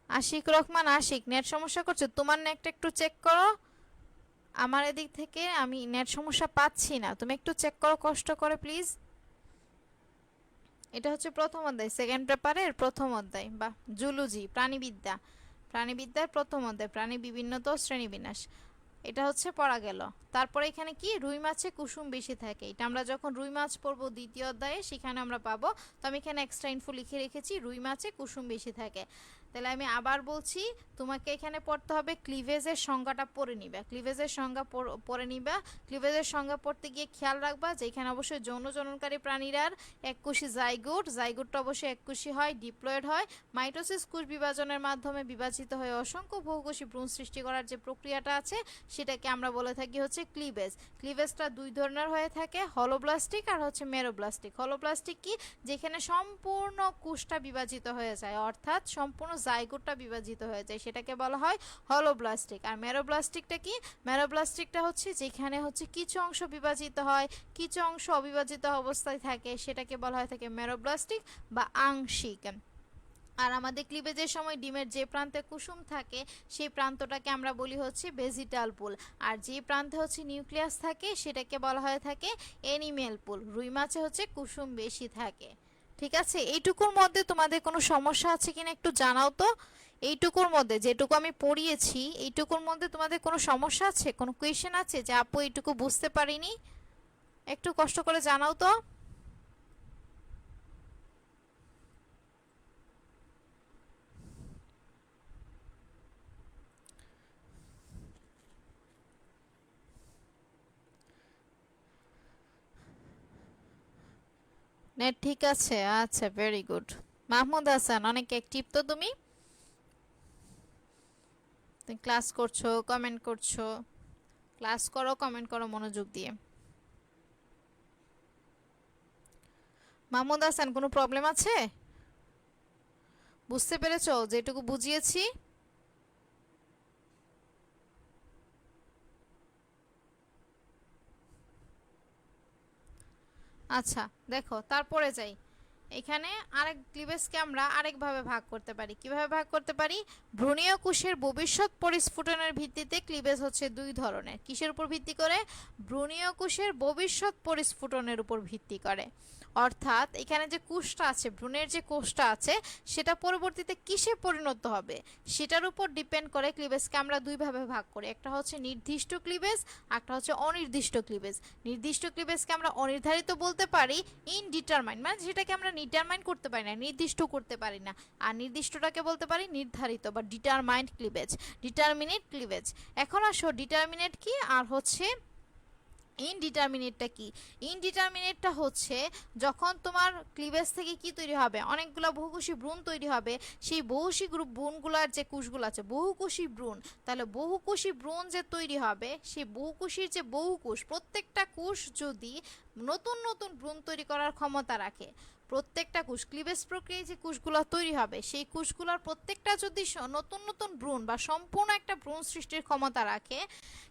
Ashik Rahman Ashik, net সমস্যা করছে? তোমার নেটটা একটু চেক করো। আমার এদিক থেকে আমি নেট সমস্যা পাচ্ছি না, তুমি একটু চেক করো কষ্ট করে প্লিজ। এটা হচ্ছে প্রথম অধ্যায়, সেকেন্ড পেপারের প্রথম অধ্যায়, বা জুলজি প্রাণীবিদ্যা, প্রাণীবিদ্যার প্রথম অধ্যায়, প্রাণী বিভিন্নতা ও শ্রেণীবিন্যাস। এটা হচ্ছে পড়া গেল। তারপরে এখানে কি, রুই মাছে কুসুম বেশি থাকে, এটা আমরা যখন রুই মাছ পড়বো দ্বিতীয় অধ্যায়ে সেখানে আমরা পাবো। তো আমি এখানে এক্সট্রা ইনফো লিখে রেখেছি, রুই মাছে কুসুম বেশি থাকে। তাহলে আমি আবার বলছি, তোমাকে এখানে পড়তে হবে ক্লিভেজের সংজ্ঞাটা পড়ে নিবা, ক্লিভেজের সংজ্ঞা পড়ে নিবা। ক্লিভেজের সংজ্ঞা পড়তে গিয়ে খেয়াল রাখবা যে এখানে অবশ্যই যৌন জননকারী প্রাণীরার এককোষী জাইগোট, জাইগোটটা অবশ্যই এককোষী হয়, ডিপ্লয়েড হয়। মাইটোসিস কোষ বিভাজনের মাধ্যমে বিভাজিত হয়ে অসংখ্য বহুকোষী ভ্রূণ সৃষ্টি করার যে প্রক্রিয়াটা আছে সেটাকে আমরা বলে থাকি হচ্ছে ক্লিভেজ। ক্লিভেজটা দুই ধরনের হয়ে থাকে, হলোব্লাস্টিক আর হচ্ছে মেরোব্লাস্টিক। হলোব্লাস্টিক কি, যেখানে সম্পূর্ণ কোষটা বিভাজিত হয়ে যায়, অর্থাৎ সম্পূর্ণ জাইগোটটা বিভাজিত হয়ে যায়, সেটাকে বলা হয় হলোব্লাস্টিক। আর মেরোব্লাস্টিকটা কি, মেরোব্লাস্টিকটা হচ্ছে যেখানে হচ্ছে কিছু অংশ বিভাজিত হয়, কিছু অংশ অবিভাজিত অবস্থায় থাকে, সেটাকে বলা হয় থাকে মেরোব্লাস্টিক বা আংশিক। আর আমাদের ক্লিভেজের সময় ডিমের যে প্রান্তে কুসুম থাকে সেই প্রান্তটাকে আমরা বলি হচ্ছে ভেজিটাল পুল, আর যে প্রান্তে হচ্ছে নিউক্লিয়াস থাকে সেটাকে বলা হয়ে থাকে এনিমেল পুল। রুই মাছে হচ্ছে কুসুম বেশি থাকে। ঠিক আছে, এইটুকুর মধ্যে তোমাদের কোনো সমস্যা আছে কিনা একটু জানাও তো। এইটুকুর মধ্যে যেটুকু আমি পড়িয়েছি এইটুকুর মধ্যে তোমাদের কোনো সমস্যা আছে, কোনো কোয়েশ্চেন আছে যে আপু এইটুকু বুঝতে পারিনি? একটু কষ্ট করে জানাও তো। নেট ঠিক আছে, আচ্ছা ভেরি গুড। মাহমুদ হাসান, অনেক অ্যাক্টিভ তো তুমি, তুমি ক্লাস করছো, কমেন্ট করছো, ক্লাস করো, কমেন্ট করো মনোযোগ দিয়ে। মাহমুদ হাসান, কোনো প্রবলেম আছে? বুঝতে পেরেছো যেটুকু বুঝিয়েছি? আচ্ছা দেখো, তারপরে যাই। এখানে আরেক ক্লিভেজকে আমরা আরেকভাবে ভাগ করতে পারি। কিভাবে ভাগ করতে পারি? ভ্রূণীয় কোষের ভবিষ্যৎ পরিস্ফুটনের ভিত্তিতে ক্লিভেজ হচ্ছে দুই ধরনের। কিসের উপর ভিত্তি করে? ভ্রূণীয় কোষের ভবিষ্যৎ পরিস্ফুটনের উপর ভিত্তি করে। অর্থাৎ এখানে যে কোষটা আছে, ভ্রূণের যে কোষটা আছে, সেটা পরবর্তীতে কিসে পরিণত হবে সেটার উপর ডিপেন্ড করে ক্লিভেজকে আমরা দুইভাবে ভাগ করি। একটা হচ্ছে নির্দিষ্ট ক্লিভেজ, একটা হচ্ছে অনির্দিষ্ট ক্লিভেজ। নির্দিষ্ট ক্লিভেজকে আমরা অনির্ধারিত বলতে পারি, ইনডিটারমাইন্ড, মানে যেটাকে আমরা ডিটারমাইন করতে পারি না, নির্দিষ্ট করতে পারি না। আর নির্দিষ্টটাকে বলতে পারি নির্ধারিত বা ডিটারমাইন্ড ক্লিভেজ, ডিটারমিনেট ক্লিভেজ। এখন আসো ডিটারমিনেট কি আর হচ্ছে ইনডিটারমিনেটটা কি। ইনডিটারমিনেটটা হচ্ছে যখন তোমার ক্লিভেজ থেকে কি তৈরি হবে, অনেকগুলো বহুকোষী ভ্রূণ তৈরি হবে, সেই বহুকোষী ভ্রূণগুলোর যে কোষগুলো আছে বহুকোষী ভ্রূণ, তাহলে বহুকোষী ভ্রূণ যে তৈরি হবে সেই বহুকোষীর যে বহুকোষ, প্রত্যেকটা কোষ যদি নতুন নতুন ভ্রূণ তৈরি করার ক্ষমতা রাখে, প্রত্যেকটা কোষ ক্লিভেজ প্রক্রিয়ায় যে কোষগুলো তৈরি হবে সেই কোষগুলোর প্রত্যেকটা যদি নতুন নতুন ভ্রূণ বা সম্পূর্ণ একটা ভ্রূণ সৃষ্টির ক্ষমতা রাখে,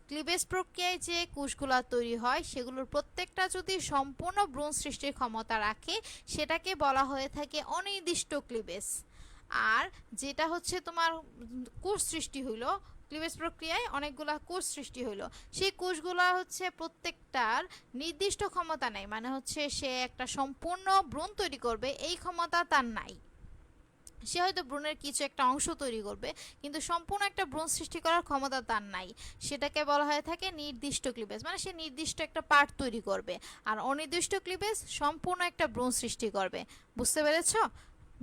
ক্লিভেজ প্রক্রিয়ায় যে কোষগুলো তৈরি হয় সেগুলোর প্রত্যেকটা যদি সম্পূর্ণ ভ্রূণ সৃষ্টির ক্ষমতা রাখে সেটাকে বলা হয়ে থাকে অনির্দিষ্ট ক্লিভেজ। আর যেটা হচ্ছে তোমার কোষ সৃষ্টি হইলো, ক্লিভেজ প্রক্রিয়ায় অনেকগুলা কোষ সৃষ্টি হইলো, সেই কোষগুলা হচ্ছে প্রত্যেকটার নির্দিষ্ট ক্ষমতা নেই, মানে হচ্ছে সে একটা সম্পূর্ণ ভ্রূণ তৈরি করবে এই ক্ষমতা তার নাই। সে হয়তো ভ্রূণের কিছু একটা অংশ তৈরি করবে কিন্তু সম্পূর্ণ একটা ভ্রূণ সৃষ্টি করার ক্ষমতা তার নাই, সেটাকে বলা হয়ে থাকে নির্দিষ্ট ক্লিভেজ, মানে সে নির্দিষ্ট একটা পার্ট তৈরি করবে। আর অনির্দিষ্ট ক্লিভেজ সম্পূর্ণ একটা ভ্রূণ সৃষ্টি করবে। বুঝতে পেরেছো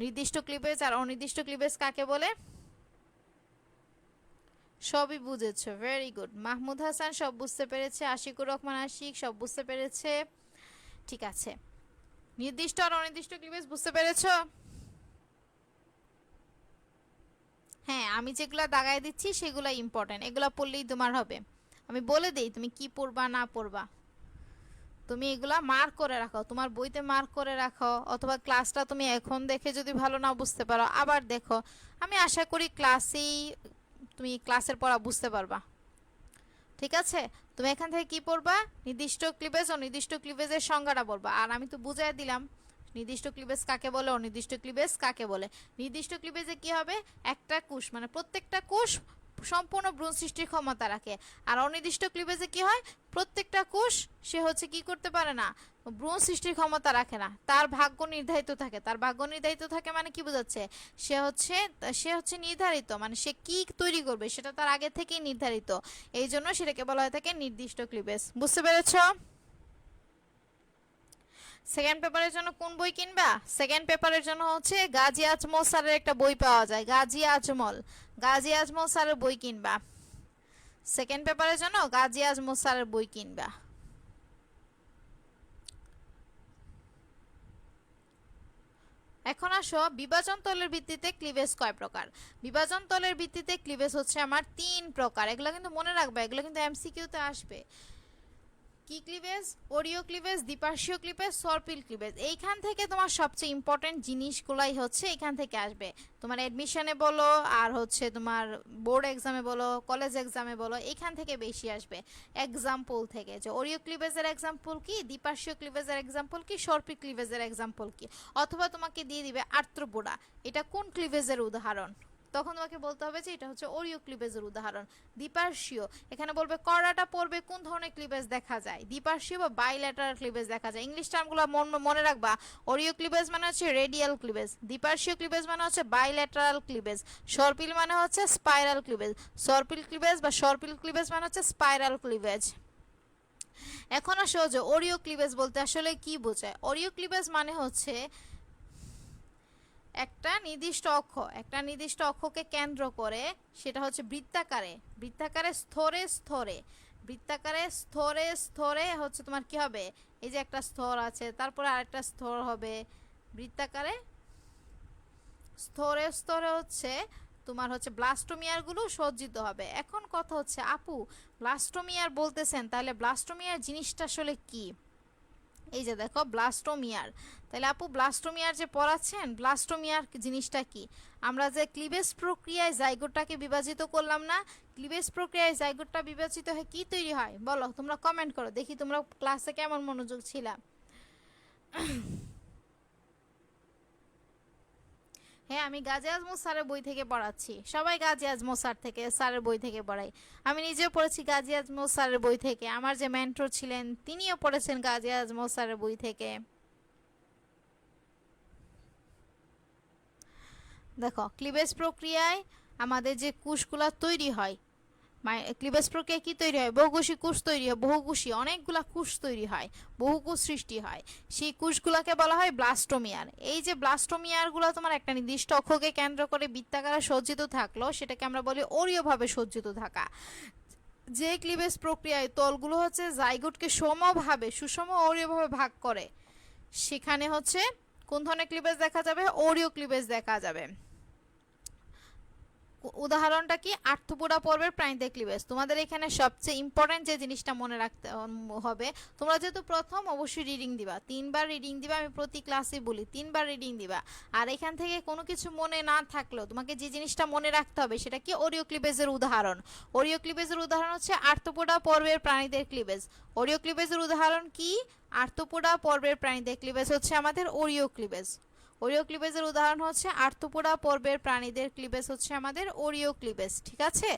নির্দিষ্ট ক্লিভেজ আর অনির্দিষ্ট ক্লিভেজ কাকে বলে? সবই বুঝেছো, ভেরি গুড। মাহমুদ হাসান সব বুঝতে পেরেছে, আশিকুর রহমান আশিক সব বুঝতে পেরেছে। ঠিক আছে, নির্দিষ্ট আর অনির্দিষ্ট ক্লিভেজ বুঝতে পেরেছো? হ্যাঁ, আমি যেগুলা দাগায় দিচ্ছি সেগুলা ইম্পর্টেন্ট, এগুলা পড়লেই তোমার হবে। আমি বলে দেই তুমি কি পড়বা না পড়বা, তুমি এগুলা মার্ক করে রাখো, তোমার বইতে মার্ক করে রাখো, অথবা ক্লাসটা তুমি এখন দেখে যদি ভালো না বুঝতে পারো আবার দেখো। আমি আশা করি ক্লাসেই তুমি ক্লাসের পড়া বুঝতে পারবা। ঠিক আছে, তুমি এখান থেকে কি পড়বা, নির্দিষ্ট ক্লিভেজ ও নির্দিষ্ট ক্লিভেজের সংজ্ঞাটা বলবা। আর আমি তো বুঝাই দিলাম নির্দিষ্ট ক্লিভেজ কাকে বলে, অনির্দিষ্ট ক্লিভেজ কাকে বলে। নির্দিষ্ট ক্লিভেজে কি হবে, একটা কোষ মানে প্রত্যেকটা কোষ সম্পূর্ণ ভ্রূণ সৃষ্টির ক্ষমতা রাখে। আর অনির্দিষ্ট ক্লিভেজে কি হয়, প্রত্যেকটা কোষ সে হচ্ছে কি করতে পারে না, ভ্রূণ সৃষ্টির ক্ষমতা রাখে না, তার ভাগ্য নির্ধারিত থাকে। তার ভাগ্য নির্ধারিত থাকে মানে কি বোঝাচ্ছে, সে হচ্ছে নির্ধারিত, মানে সে কি তৈরি করবে সেটা তার আগে থেকেই নির্ধারিত। এই জন্য সেটাকে বলা হয়ে থাকে নির্দিষ্ট ক্লিভেজ। বুঝতে পেরেছ? সেকেন্ড পেপারের জন্য কোন বই কিনবা? সেকেন্ড পেপারের জন্য হচ্ছে গাজী আজমল স্যারের একটা বই পাওয়া যায়, গাজী আজমল স্যারের বই কিনবা। সেকেন্ড পেপারের জন্য গাজী আজমল স্যারের বই কিনবা। এখন আসো বিভাজন তলের ভিত্তিতে ক্লিভেজ কয় প্রকার। বিভাজন তলের ভিত্তিতে ক্লিভেজ হচ্ছে আমার 3 প্রকার। এগুলো কিন্তু মনে রাখবে, এগুলো কিন্তু এমসিকিউতে আসবে। কি ক্লিভেজ? ওরিও ক্লিভেজ, দ্বিপার্শ্বীয় ক্লিভেজ, সর্পিল ক্লিভেজ। এইখান থেকে তোমার সবচেয়ে ইম্পর্টেন্ট জিনিসগুলাই হচ্ছে এখান থেকে আসবে। তোমার এডমিশনে বলো আর হচ্ছে তোমার বোর্ড এক্সামে বলো, কলেজ এক্সামে বলো, এখান থেকে বেশি আসবে এক্সাম্পল থেকে, যে ওরিও ক্লিভেজের এক্সাম্পল কি, দ্বিপার্শ্বীয় ক্লিভেজের এক্সাম্পল কি, সর্পিল ক্লিভেজের এক্সাম্পল কি। অথবা তোমাকে দিয়ে দিবে আর্থ্রোপোডা, এটা কোন ক্লিভেজের উদাহরণ, তখন তোমাকে বলতে হবে যে এটা হচ্ছে ওরিও ক্লিভেজের উদাহরণ। দ্বিপার্শ্বীয়, এখানে বলবে কড়াটা পড়বে কোন ধরনের ক্লিভেজ দেখা যায়, দ্বিপার্শ্বীয় বা বাইল্যাটারাল ক্লিভেজ দেখা যায়। ইংলিশ টার্মগুলো মনে রাখবা। ওরিও ক্লিভেজ মানে হচ্ছে রেডিয়াল ক্লিভেজ, দ্বিপার্শ্বীয় ক্লিভেজ মানে হচ্ছে বাইল্যাটারাল ক্লিভেজ, সর্পিল মানে হচ্ছে স্পাইরাল ক্লিভেজ, সর্পিল ক্লিভেজ বা সর্পিল ক্লিভেজ মানে হচ্ছে স্পাইরাল ক্লিভেজ। এখন আসো যে ওরিও ক্লিভেজ বলতে আসলে কি বোঝায়। ওরিও ক্লিভেজ মানে হচ্ছে একটা নির্দিষ্ট অক্ষকে কেন্দ্র করে সেটা হচ্ছে বৃত্তাকারে স্তরে হচ্ছে তোমার কি হবে, এই যে একটা স্তর আছে তারপরে আরেকটা স্তর হবে, বৃত্তাকারে স্তরে স্তরে হচ্ছে তোমার হচ্ছে ব্লাস্টোমিয়ার গুলো সজ্জিত হবে। এখন কথা হচ্ছে আপু ব্লাস্টোমিয়ার বলতেছেন, তাহলে ব্লাস্টোমিয়ার জিনিসটা আসলে কি? এই যে দেখো ব্লাস্টোমিয়ার, তাহলে আপু ব্লাস্টোমিয়ার যে পড়াচ্ছেন, ব্লাস্টোমিয়ার জিনিসটা কি? আমরা যে ক্লিভেজ প্রক্রিয়ায় জাইগোটটাকে বিভাজিত করলাম না, ক্লিভেজ প্রক্রিয়ায় জাইগোটটা বিভাজিত হয়ে কি তৈরি হয় বলো, তোমরা কমেন্ট করো দেখি তোমরা ক্লাসে কেমন মনোযোগ ছিলা। হ্যাঁ, আমি গাজী আজমল স্যারের বই থেকে পড়াচ্ছি, সবাই গাজী আজমল স্যারের বই থেকে পড়াই। আমি নিজেও পড়েছি গাজী আজমল স্যারের বই থেকে, আমার যে মেন্টর ছিলেন তিনিও পড়েছেন গাজী আজমল স্যারের বই থেকে। দেখো ক্লিভেজ প্রক্রিয়ায় আমাদের যে কোষগুলা তৈরি হয়, ক্লিভেজ প্রক্রিয়ায় কি তৈরি হয়, বহুকোষী কোষ তৈরি হয়, বহুকোষী অনেকগুলা কোষ তৈরি হয়, বহুকোষ সৃষ্টি হয়, সেই কোষগুলাকে বলা হয় ব্লাস্টোমিয়ার। এই যে ব্লাস্টোমিয়ারগুলো তোমার একটা নির্দিষ্ট অক্ষকে কেন্দ্র করে বৃত্তাকারে সজ্জিত থাকলো সেটাকে আমরা বলি অরীয়ভাবে সজ্জিত থাকা। যে ক্লিভেজ প্রক্রিয়ায় তলগুলো হচ্ছে জাইগোটকে সুষম অরীয়ভাবে ভাগ করে, সেখানে হচ্ছে কোন ধরনের ক্লিভেজ দেখা যাবে, ওরিও ক্লিভেজ দেখা যাবে। উদাহরণটা কি, আর্থ্রোপোডা পর্বের প্রাণীদের ক্লিভেজ। তোমাদের এখানে সবচেয়ে ইম্পর্টেন্ট যে জিনিসটা মনে রাখতে হবে, তোমরা যেহেতু প্রথম অবশ্যই রিডিং দিবা, 3বার রিডিং দিবা, আমি প্রতি ক্লাসে বলি 3বার রিডিং দিবা। আর এখান থেকে কোনো কিছু মনে না থাকলেও তোমাকে যে জিনিসটা মনে রাখতে হবে সেটা কি, ওরিও ক্লিভেজের উদাহরণ। ওরিও ক্লিভেজের উদাহরণ হচ্ছে আর্থ্রোপোডা পর্বের প্রাণীদের ক্লিভেজ। ওরিও ক্লিভেজের উদাহরণ কি, আর্থ্রোপোডা পর্বের প্রাণীদের ক্লিভেজ হচ্ছে আমাদের ওরিও ক্লিভেজ। ওরিও ক্লিভেজের উদাহরণ হচ্ছে আর্থ্রোপোডা পর্বের প্রাণীদের ক্লিভেজ হচ্ছে আমাদের ওরিও ক্লিভেজ। ঠিক আছে,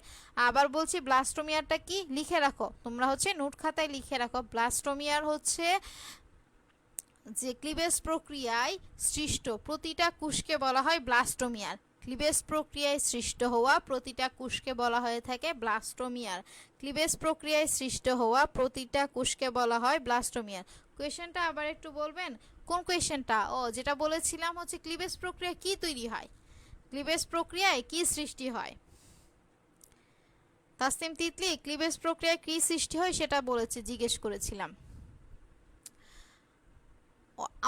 আবার বলছি ব্লাস্টোমিয়ারটা কি, লিখে রাখো তোমরা, হচ্ছে নোট খাতায় লিখে রাখো। ব্লাস্টোমিয়ার হচ্ছে যে ক্লিভেজ প্রক্রিয়ায় সৃষ্ট প্রতিটা কোষকে বলা হয় ব্লাস্টোমিয়ার। ক্লিভেজ প্রক্রিয়ায় সৃষ্ট হওয়া প্রতিটা কোষকে বলা হয়ে থাকে ব্লাস্টোমিয়ার। ক্লিভেজ প্রক্রিয়ায় সৃষ্ট হওয়া প্রতিটা কোষকে বলা হয় ব্লাস্টোমিয়ার। কোয়েশ্চেনটা আবার একটু বলবেন, কোন কোয়েশ্চেনটা? ও যেটা বলেছিলাম হচ্ছে ক্লিভেজ প্রক্রিয়ায় কি তৈরি হয়, ক্লিভেজ প্রক্রিয়ায় কি সৃষ্টি হয়। তাসনিম তিতলি ক্লিভেজ প্রক্রিয়ায় কি সৃষ্টি হয় সেটা বলেছে, জিজ্ঞেস করেছিলাম।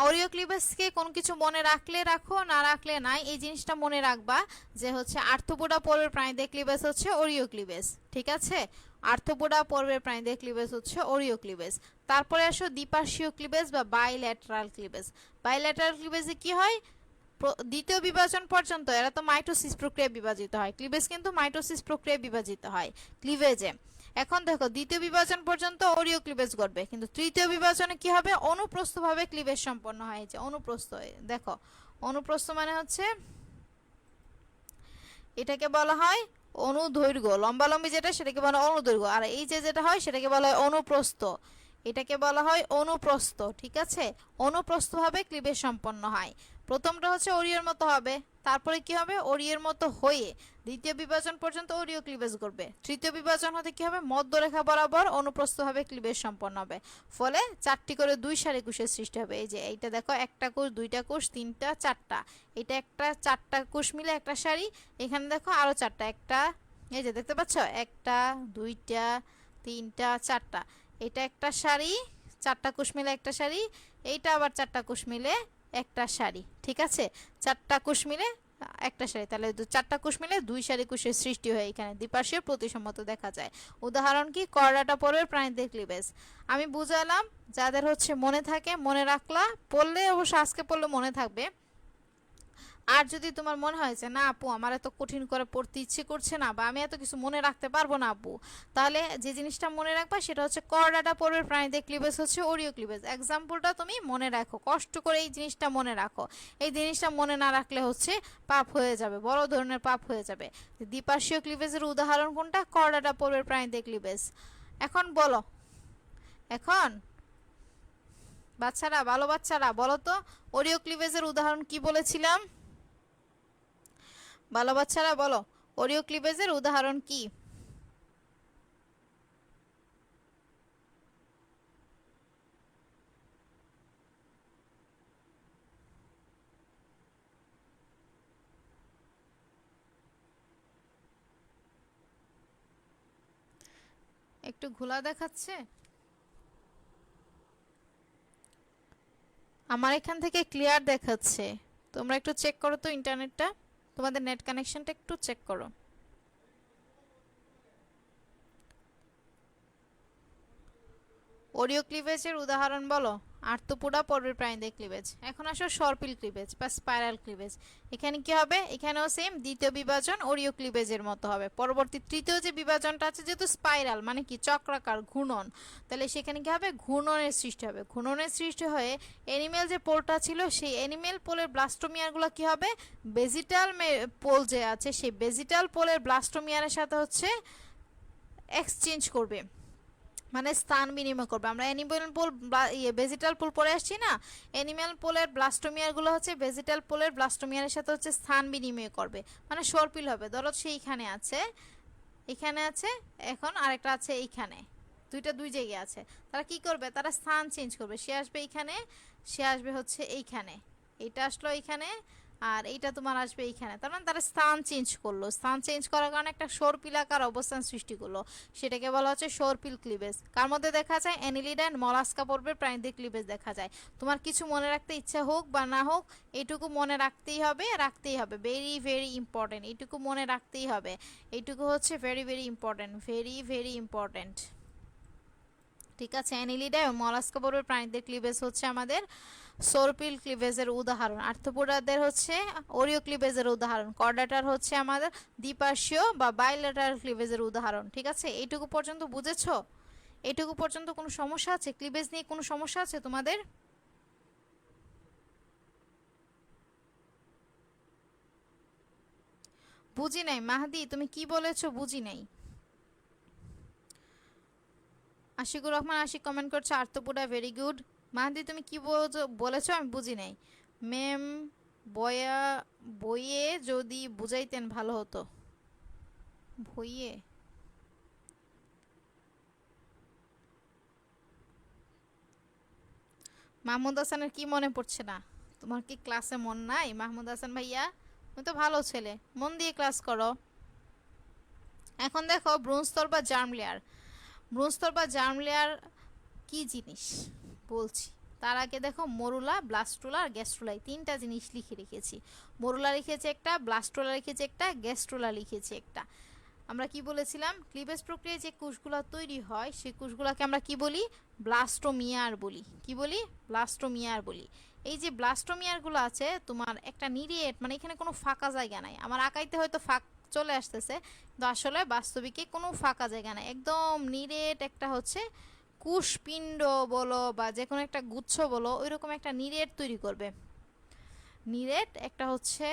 অরিও ক্লিভেজকে কোন কিছু মনে রাখলে রাখো, না রাখলে নাই, এই জিনিসটা মনে রাখবা যে হচ্ছে আর্থ্রোপোডা পর্বের প্রাণীদের ক্লিভেজ হচ্ছে ওরিও ক্লিভেজ। ঠিক আছে, আর্থ্রোপোডা পর্বের প্রাণীদের ক্লিভেজ হচ্ছে ওরিও ক্লিভেজ। তারপরে আসো দ্বিপার্শ্বীয় ক্লিভেজ বা বাইল্যাটারাল ক্লিভেজ। বাইল্যাটারাল ক্লিভেজে কি হয়, দ্বিতীয় বিভাজন পর্যন্ত এরা তো মাইটোসিস প্রক্রিয়ায় বিভাজিত হয়, ক্লিভেজ কিন্তু মাইটোসিস প্রক্রিয়ায় বিভাজিত হয়। ক্লিভেজে এখন দেখো দ্বিতীয় বিভাজন পর্যন্ত অরীয় ক্লিভেজ ঘটবে, কিন্তু তৃতীয় বিভাজনে কি হবে, অনুপ্রস্থভাবে ক্লিভেজ সম্পন্ন হয়। যে অনুপ্রস্থ, দেখো অনুপ্রস্থ মানে হচ্ছে এটাকে বলা হয় অনুদৈর্ঘ্য, লম্বালম্বি যেটা সেটাকে বলা হয় অনুদৈর্ঘ্য, আর এই যে যেটা হয় সেটাকে বলা হয় অনুপ্রস্থ, এটাকে বলা হয় অনুপ্রস্থ। ঠিক আছে, অনুপ্রস্থভাবে ক্লিভেজ সম্পন্ন হয়। প্রথমটা হচ্ছে অরীয়ের মতো হবে, তারপরে কি হবে, অরীয়ের মতো হয়ে দ্বিতীয় বিভাজন পর্যন্ত অরীয় ক্লিভেজ করবে। তৃতীয় বিভাজন হতে কি হবে, মধ্যরেখা বরাবর অনুপ্রস্থভাবে ক্লিভেজ সম্পন্ন হবে। ফলে চারটি করে দুই সারি কোষের সৃষ্টি হবে। এই যে এইটা দেখো, একটা কোষ, দুইটা কোষ, তিনটা, চারটা, এটা একটা, চারটা কোষ মিলে একটা সারি। এখানে দেখো আরো চারটা, একটা, এই যে দেখতে পাচ্ছ, একটা, দুইটা, তিনটা, চারটা, এটা একটা সারি, চারটা কোষ মিলে একটা সারি, এইটা আবার চারটা কোষ মিলে একটা সারি। ঠিক আছে, চারটা কোষ মিলে একটা সারি, তাহলে চারটা কোষ মিলে দুই সারি কোষের সৃষ্টি হয়। এখানে দ্বিপার্শ্বীয় প্রতিসম্মত দেখা যায়। উদাহরণ কি, করডাটা পর্বের প্রাণীদের ক্লিভেজ। আমি বুঝালাম, যাদের হচ্ছে মনে থাকে মনে রাখলা, পড়লে অবশ্য আজকে পড়লে মনে থাকবে। আর যদি তোমার মনে হয় যে না আপু আমার এত কঠিন করে পড়তে ইচ্ছে করছে না, বা আমি এত কিছু মনে রাখতে পারবো না আপু, তাহলে যে জিনিসটা মনে রাখবা সেটা হচ্ছে করডাটা পর্বের প্রাণীদের ক্লিভেজ হচ্ছে অরীয় ক্লিভেজ। এক্সাম্পলটা তুমি মনে রাখো, কষ্ট করে এই জিনিসটা মনে রাখো। এই জিনিসটা মনে না রাখলে হচ্ছে পাপ হয়ে যাবে, বড় ধরনের পাপ হয়ে যাবে। দ্বিপার্শ্বীয় ক্লিভেজের উদাহরণ কোনটা, করডাটা পর্বের প্রাণীদের ক্লিভেজ। এখন বলো, এখন বাচ্চারা, ভালো বাচ্চারা বলো তো, অরীয় ক্লিভেজের উদাহরণ কি বলেছিলাম? ভালো বাচ্চারা বলো, অরীয় ক্লিভেজের উদাহরণ কি? একটু ঘোলা দেখাচ্ছে, আমার এখান থেকে ক্লিয়ার দেখাচ্ছে। তোমরা একটু চেক করো তো ইন্টারনেটটা, তোমাদের নেট কানেকশনটা একটু চেক করো। অরীয় ক্লিভেজের উদাহরণ বলো। আর্থ্রোপোডা পর্বের প্রাণীদের ক্লিভেজ। এখন আসো সর্পিল ক্লিভেজ বা স্পাইরাল ক্লিভেজ। এখানে কি হবে, এখানেও সেম দ্বিতীয় বিভাজন অরীয় ক্লিভেজের মতো হবে। পরবর্তী তৃতীয় যে বিভাজনটা আছে, যেহেতু স্পাইরাল মানে কি চক্রাকার, ঘূর্ণন, তাহলে সেখানে কি হবে, ঘূর্ণনের সৃষ্টি হবে। ঘূর্ণনের সৃষ্টি হয়ে অ্যানিমেল যে পোলটা ছিল, সেই অ্যানিমেল পোলের ব্লাস্টোমিয়ারগুলো কি হবে, বেজিটাল পোল যে আছে সেই বেজিটাল পোলের ব্লাস্টোমিয়ারের সাথে হচ্ছে এক্সচেঞ্জ করবে, মানে স্থান বিনিময় করবে। আমরা অ্যানিমেল পোল ভেজিটাল পোল পরে আসছি না, অ্যানিমেল পোলের ব্লাস্টোমিয়ারগুলো হচ্ছে ভেজিটাল পোলের ব্লাস্টোমিয়ারের সাথে হচ্ছে স্থান বিনিময় করবে, মানে সর্পিল হবে। ধরো সেইখানে আছে, এখানে আছে, এখন আরেকটা আছে এইখানে, দুইটা দুই জায়গায় আছে। তারা কি করবে, তারা স্থান চেঞ্জ করবে। সে আসবে এইখানে, সে আসবে হচ্ছে এইখানে, এইটা আসলো এইখানে, আর এইটা তোমার আসবে এইখানে। তার মানে তারা স্থান চেঞ্জ করলো, স্থান চেঞ্জ করার কারণে একটা সর্পিলাকার অবস্থান সৃষ্টি করলো, সেটাকে বলা হচ্ছে সর্পিল ক্লিভেজ। কার মধ্যে দেখা যায়, অ্যানিলিডা এন্ড মলাস্কা পর্বের প্রাণীদের ক্লিভেজ দেখা যায়। তোমার কিছু মনে রাখতে ইচ্ছা হোক বা না হোক, এইটুকু মনে রাখতেই হবে, রাখতেই হবে, ভেরি ভেরি ইম্পর্টেন্ট, এইটুকু মনে রাখতেই হবে। এইটুকু হচ্ছে very very important, very very important. ঠিক আছে, অ্যানিলিডা এবং মলাস্কা পর্বের প্রাণীদের ক্লিভেজ হচ্ছে আমাদের সর্পিল ক্লিভেজের উদাহরণ। আর্থ্রোপোডাদের হচ্ছে অরীয় ক্লিভেজের উদাহরণ। করডাটার হচ্ছে আমাদের দ্বিপার্শ্বীয় বা বাইলেটারাল ক্লিভেজের উদাহরণ। ঠিক আছে, এইটুকু পর্যন্ত বুঝেছো? এইটুকু পর্যন্ত কোনো সমস্যা আছে, ক্লিভেজ নিয়ে কোনো সমস্যা আছে তোমাদের? বুঝি নাই মাহাদি, তুমি কি বলেছো বুঝি নাই। আশিকুর রহমান আশিক কমেন্ট করছে আর্থ্রোপোডা ভেরি গুড। মাহাদি তুমি কি বলেছো আমি বুঝি নাই। ম্যাম, বয়া বইয়ে যদি বুঝাইতেন ভালো হতো। বইয়ে, মাহমুদ হাসানের কি মনে পড়ছে না? তোমার কি ক্লাসে মন নাই মাহমুদ হাসান ভাইয়া? তুমি তো ভালো ছেলে, মন দিয়ে ক্লাস করো। এখন দেখো ব্রুনস্তর বা জার্ম লেয়ার। ব্রুনস্তর বা জার্ম লেয়ার কি জিনিস বলছি, তার আগে দেখো মরুলা, ব্লাস্টুলা আর গ্যাস্ট্রুলা, তিনটা জিনিস লিখে রেখেছি। মরুলা লিখেছি একটা, ব্লাস্টুলা লিখেছি একটা, গ্যাস্ট্রুলা লিখেছি একটা। আমরা কি বলেছিলাম, ক্লিভেজ প্রক্রিয়ায় যে কোষগুলো তৈরি হয় সেই কোষগুলোকে আমরা কি বলি, ব্লাস্টোমিয়ার বলি। কি বলি, ব্লাস্টোমিয়ার বলি। এই যে ব্লাস্টোমিয়ারগুলো আছে তোমার একটা নিরিয়েট, মানে এখানে কোনো ফাঁকা জায়গা নাই। আমার আঁকাইতে হয়তো ফাঁক চলে আসতেছে, কিন্তু আসলে বাস্তবিকে কোনো ফাঁকা জায়গা না, একদম নিরেট একটা হচ্ছে কুশপিণ্ড বলো বা যে কোনো একটা গুচ্ছ বলো, ওইরকম একটা নিরেট তৈরি করবে, নিরেট একটা হচ্ছে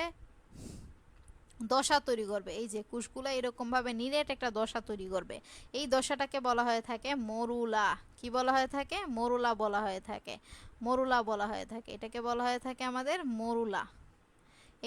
দশা তৈরি করবে। এই যে কুশগুলা এরকম ভাবে নিরেট একটা দশা তৈরি করবে, এই দশাটাকে বলা হয়ে থাকে মরুলা। কি বলা হয়ে থাকে? মরুলা বলা হয়ে থাকে, মরুলা বলা হয়ে থাকে, এটাকে বলা হয়ে থাকে আমাদের মরুলা।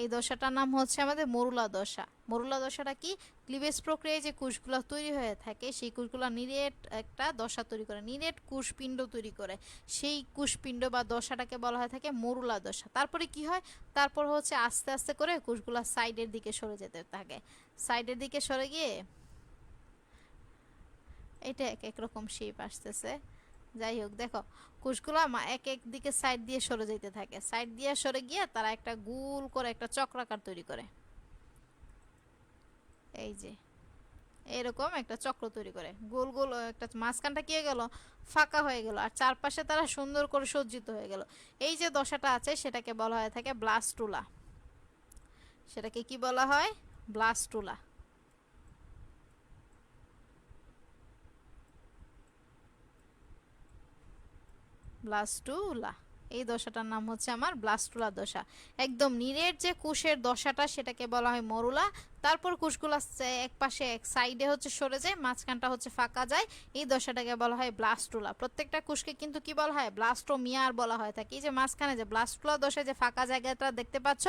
এই দশাটার নাম হচ্ছে আমাদের মরুলা দশা। মরুলা দশাটা কি? ক্লিভেজ প্রক্রিয়ায় যে কোষগুলো তৈরি হয়ে থাকে সেই কোষগুলো নিরেট একটা দশা তৈরি করে, নিরেট কোষপিণ্ড তৈরি করে, সেই কোষপিণ্ড বা দশাটাকে বলা হয়ে থাকে মরুলা দশা। তারপরে কি হয়? তারপর হচ্ছে আস্তে আস্তে করে কোষগুলো সাইডের দিকে সরে যেতে থাকে, সাইডের দিকে সরে গিয়ে এটা এক এক রকম শেপ আসতেছে। যাই হোক, দেখো কোষগুলো এক এক দিকে সাইড দিয়ে সরে যেতে থাকে, সাইড দিয়ে সরে গিয়ে তারা একটা গোল করে একটা চক্রাকার তৈরি করে, এই যে এরকম একটা চক্র তৈরি করে, গোল গোল একটা, মাঝখানটা কি হয়ে গেল? ফাঁকা হয়ে গেল, আর চারপাশে তারা সুন্দর করে সজ্জিত হয়ে গেল। এই যে দশাটা আছে সেটাকে বলা হয়ে থাকে ব্লাস্টুলা। সেটাকে কি বলা হয়? ব্লাস্টুলা। ব্লাস্টুলা, এই দশাটার নাম হচ্ছে আমার ব্লাস্টুলা দশা। একদম নিরেট যে কোষের দশাটা সেটাকে বলা হয় মরুলা। তারপর কোষগুলো এক পাশে এক সাইডে হচ্ছে সরে যায়, মাঝখানটা হচ্ছে ফাঁকা যায়, এই দশাটাকে বলা হয় ব্লাস্টুলা। প্রত্যেকটা কোষকে কিন্তু কি বলা হয়? ব্লাস্টোমিয়ার বলা হয় থাকে। এই যে মাঝখানে যে ব্লাস্টুলা দশায় যে ফাঁকা জায়গাটা দেখতে পাচ্ছ,